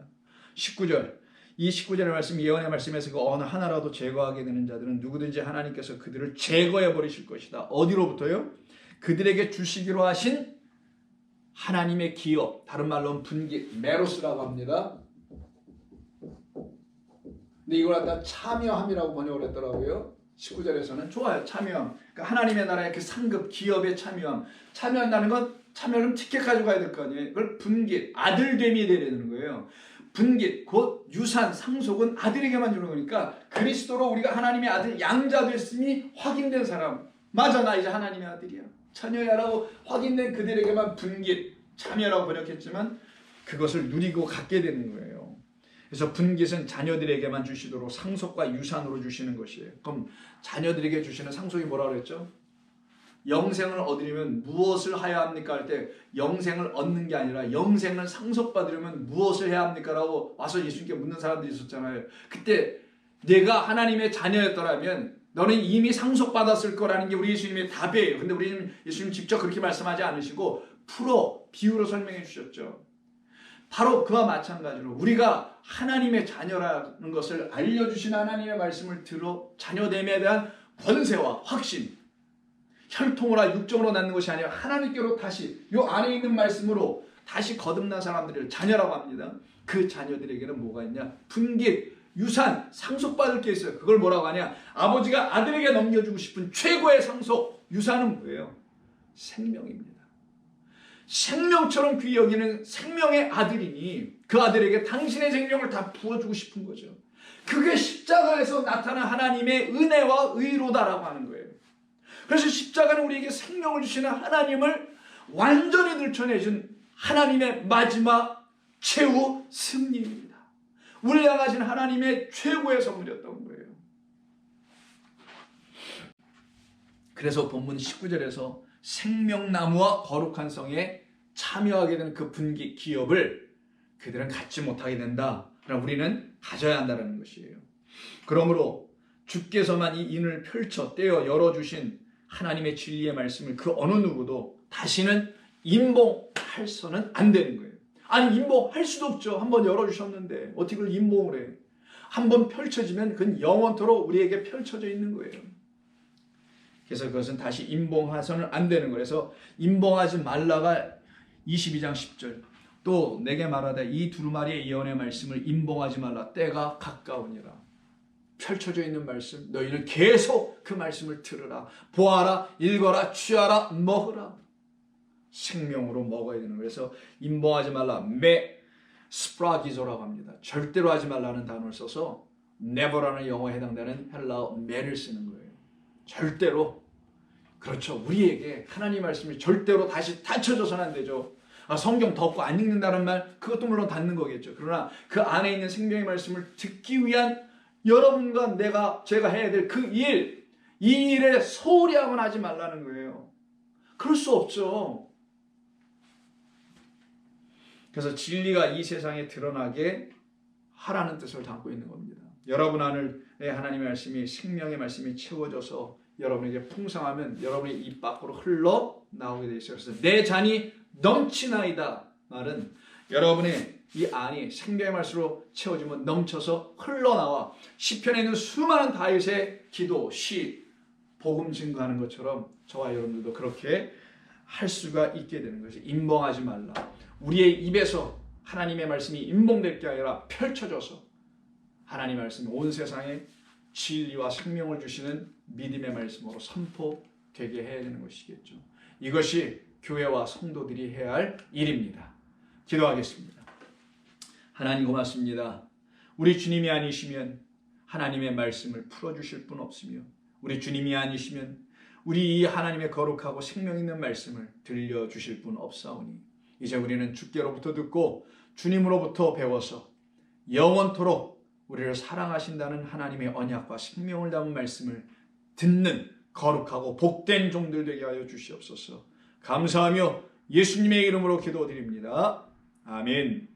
19절 이 19절의 말씀 예언의 말씀에서 그 어느 하나라도 제거하게 되는 자들은 누구든지 하나님께서 그들을 제거해 버리실 것이다. 어디로부터요? 그들에게 주시기로 하신 하나님의 기업, 다른 말로는 분깃, 메로스라고 합니다. 근데 이걸 갖다 참여함이라고 번역을 했더라고요. 19절에서는 좋아요. 참여함. 그러니까 하나님의 나라의 그 상급 기업에 참여함. 참여한다는 건 참여는 티켓 가져가야 될 거 아니에요. 그걸 분깃, 아들됨이 되는 거예요. 분깃, 곧 유산, 상속은 아들에게만 주는 거니까 그리스도로 우리가 하나님의 아들 양자 됐음이 확인된 사람. 맞아, 나 이제 하나님의 아들이야. 자녀야라고 확인된 그들에게만 분깃, 참여라고 번역했지만 그것을 누리고 갖게 되는 거예요. 그래서 분깃은 자녀들에게만 주시도록 상속과 유산으로 주시는 것이에요. 그럼 자녀들에게 주시는 상속이 뭐라고 그랬죠? 영생을 얻으려면 무엇을 해야 합니까? 할 때 영생을 얻는 게 아니라 영생을 상속받으려면 무엇을 해야 합니까? 라고 와서 예수님께 묻는 사람들이 있었잖아요. 그때 내가 하나님의 자녀였더라면 너는 이미 상속받았을 거라는 게 우리 예수님의 답이에요. 근데 우리는 예수님 직접 그렇게 말씀하지 않으시고 비유로 설명해 주셨죠. 바로 그와 마찬가지로 우리가 하나님의 자녀라는 것을 알려주신 하나님의 말씀을 들어 자녀됨에 대한 권세와 확신, 혈통으로 육정으로 낳는 것이 아니라 하나님께로 다시 이 안에 있는 말씀으로 다시 거듭난 사람들을 자녀라고 합니다. 그 자녀들에게는 뭐가 있냐? 분깃, 유산, 상속받을 게 있어요. 그걸 뭐라고 하냐? 아버지가 아들에게 넘겨주고 싶은 최고의 상속, 유산은 뭐예요? 생명입니다. 생명처럼 귀히 여기는 생명의 아들이니 그 아들에게 당신의 생명을 다 부어주고 싶은 거죠. 그게 십자가에서 나타난 하나님의 은혜와 의로다라고 하는 거예요. 그래서 십자가는 우리에게 생명을 주시는 하나님을 완전히 들춰내준 하나님의 마지막 최후 승리입니다. 우리를 향하신 하나님의 최고의 선물이었던 거예요. 그래서 본문 19절에서 생명나무와 거룩한 성에 참여하게 되는 그 분깃 기업을 그들은 갖지 못하게 된다. 그럼 우리는 가져야 한다는 것이에요. 그러므로 주께서만 이 인을 펼쳐 떼어 열어주신 하나님의 진리의 말씀을 그 어느 누구도 다시는 임봉할서는 안 되는 거예요. 아니 임봉할 수도 없죠. 한번 열어주셨는데 어떻게 그걸 임봉을 해. 한번 펼쳐지면 그건 영원토록 우리에게 펼쳐져 있는 거예요. 그래서 그것은 다시 임봉해서는 안 되는 거예요. 그래서 임봉하지 말라가 22장 10절 또 내게 말하되 이 두루마리의 예언의 말씀을 임봉하지 말라. 때가 가까우니라. 펼쳐져 있는 말씀, 너희는 계속 그 말씀을 들으라. 보아라, 읽어라, 취하라, 먹으라. 생명으로 먹어야 되는 거예요. 그래서 임봉하지 말라. 스프라기조라고 합니다. 절대로 하지 말라는 단어를 써서 never라는 영어에 해당되는 헬라어 메를 쓰는 거예요. 절대로. 그렇죠. 우리에게 하나님 말씀이 절대로 다시 닫혀져서는 안 되죠. 성경 덮고 안 읽는다는 말, 그것도 물론 닫는 거겠죠. 그러나 그 안에 있는 생명의 말씀을 듣기 위한 여러분과 제가 해야 될 그 일, 이 일에 소홀히 하지 말라는 거예요. 그럴 수 없죠. 그래서 진리가 이 세상에 드러나게 하라는 뜻을 담고 있는 겁니다. 여러분 안에 하나님의 말씀이, 생명의 말씀이 채워져서 여러분에게 풍성하면 여러분의 입 밖으로 흘러나오게 되어 있어요. 그래서 내 잔이 넘치나이다 말은 여러분의 이 안이 생명의 말씀으로 채워지면 넘쳐서 흘러나와 시편에 있는 수많은 다윗의 기도, 시, 복음 증거하는 것처럼 저와 여러분들도 그렇게 할 수가 있게 되는 것이 임봉하지 말라. 우리의 입에서 하나님의 말씀이 임봉될 게 아니라 펼쳐져서 하나님의 말씀이 온 세상에 진리와 생명을 주시는 믿음의 말씀으로 선포되게 해야 되는 것이겠죠. 이것이 교회와 성도들이 해야 할 일입니다. 기도하겠습니다. 하나님 고맙습니다. 우리 주님이 아니시면 하나님의 말씀을 풀어주실 분 없으며 우리 주님이 아니시면 우리 이 하나님의 거룩하고 생명 있는 말씀을 들려주실 분 없사오니 이제 우리는 주께로부터 듣고 주님으로부터 배워서 영원토록 우리를 사랑하신다는 하나님의 언약과 생명을 담은 말씀을 듣는 거룩하고 복된 종들 되게 하여 주시옵소서. 감사하며 예수님의 이름으로 기도드립니다. 아멘.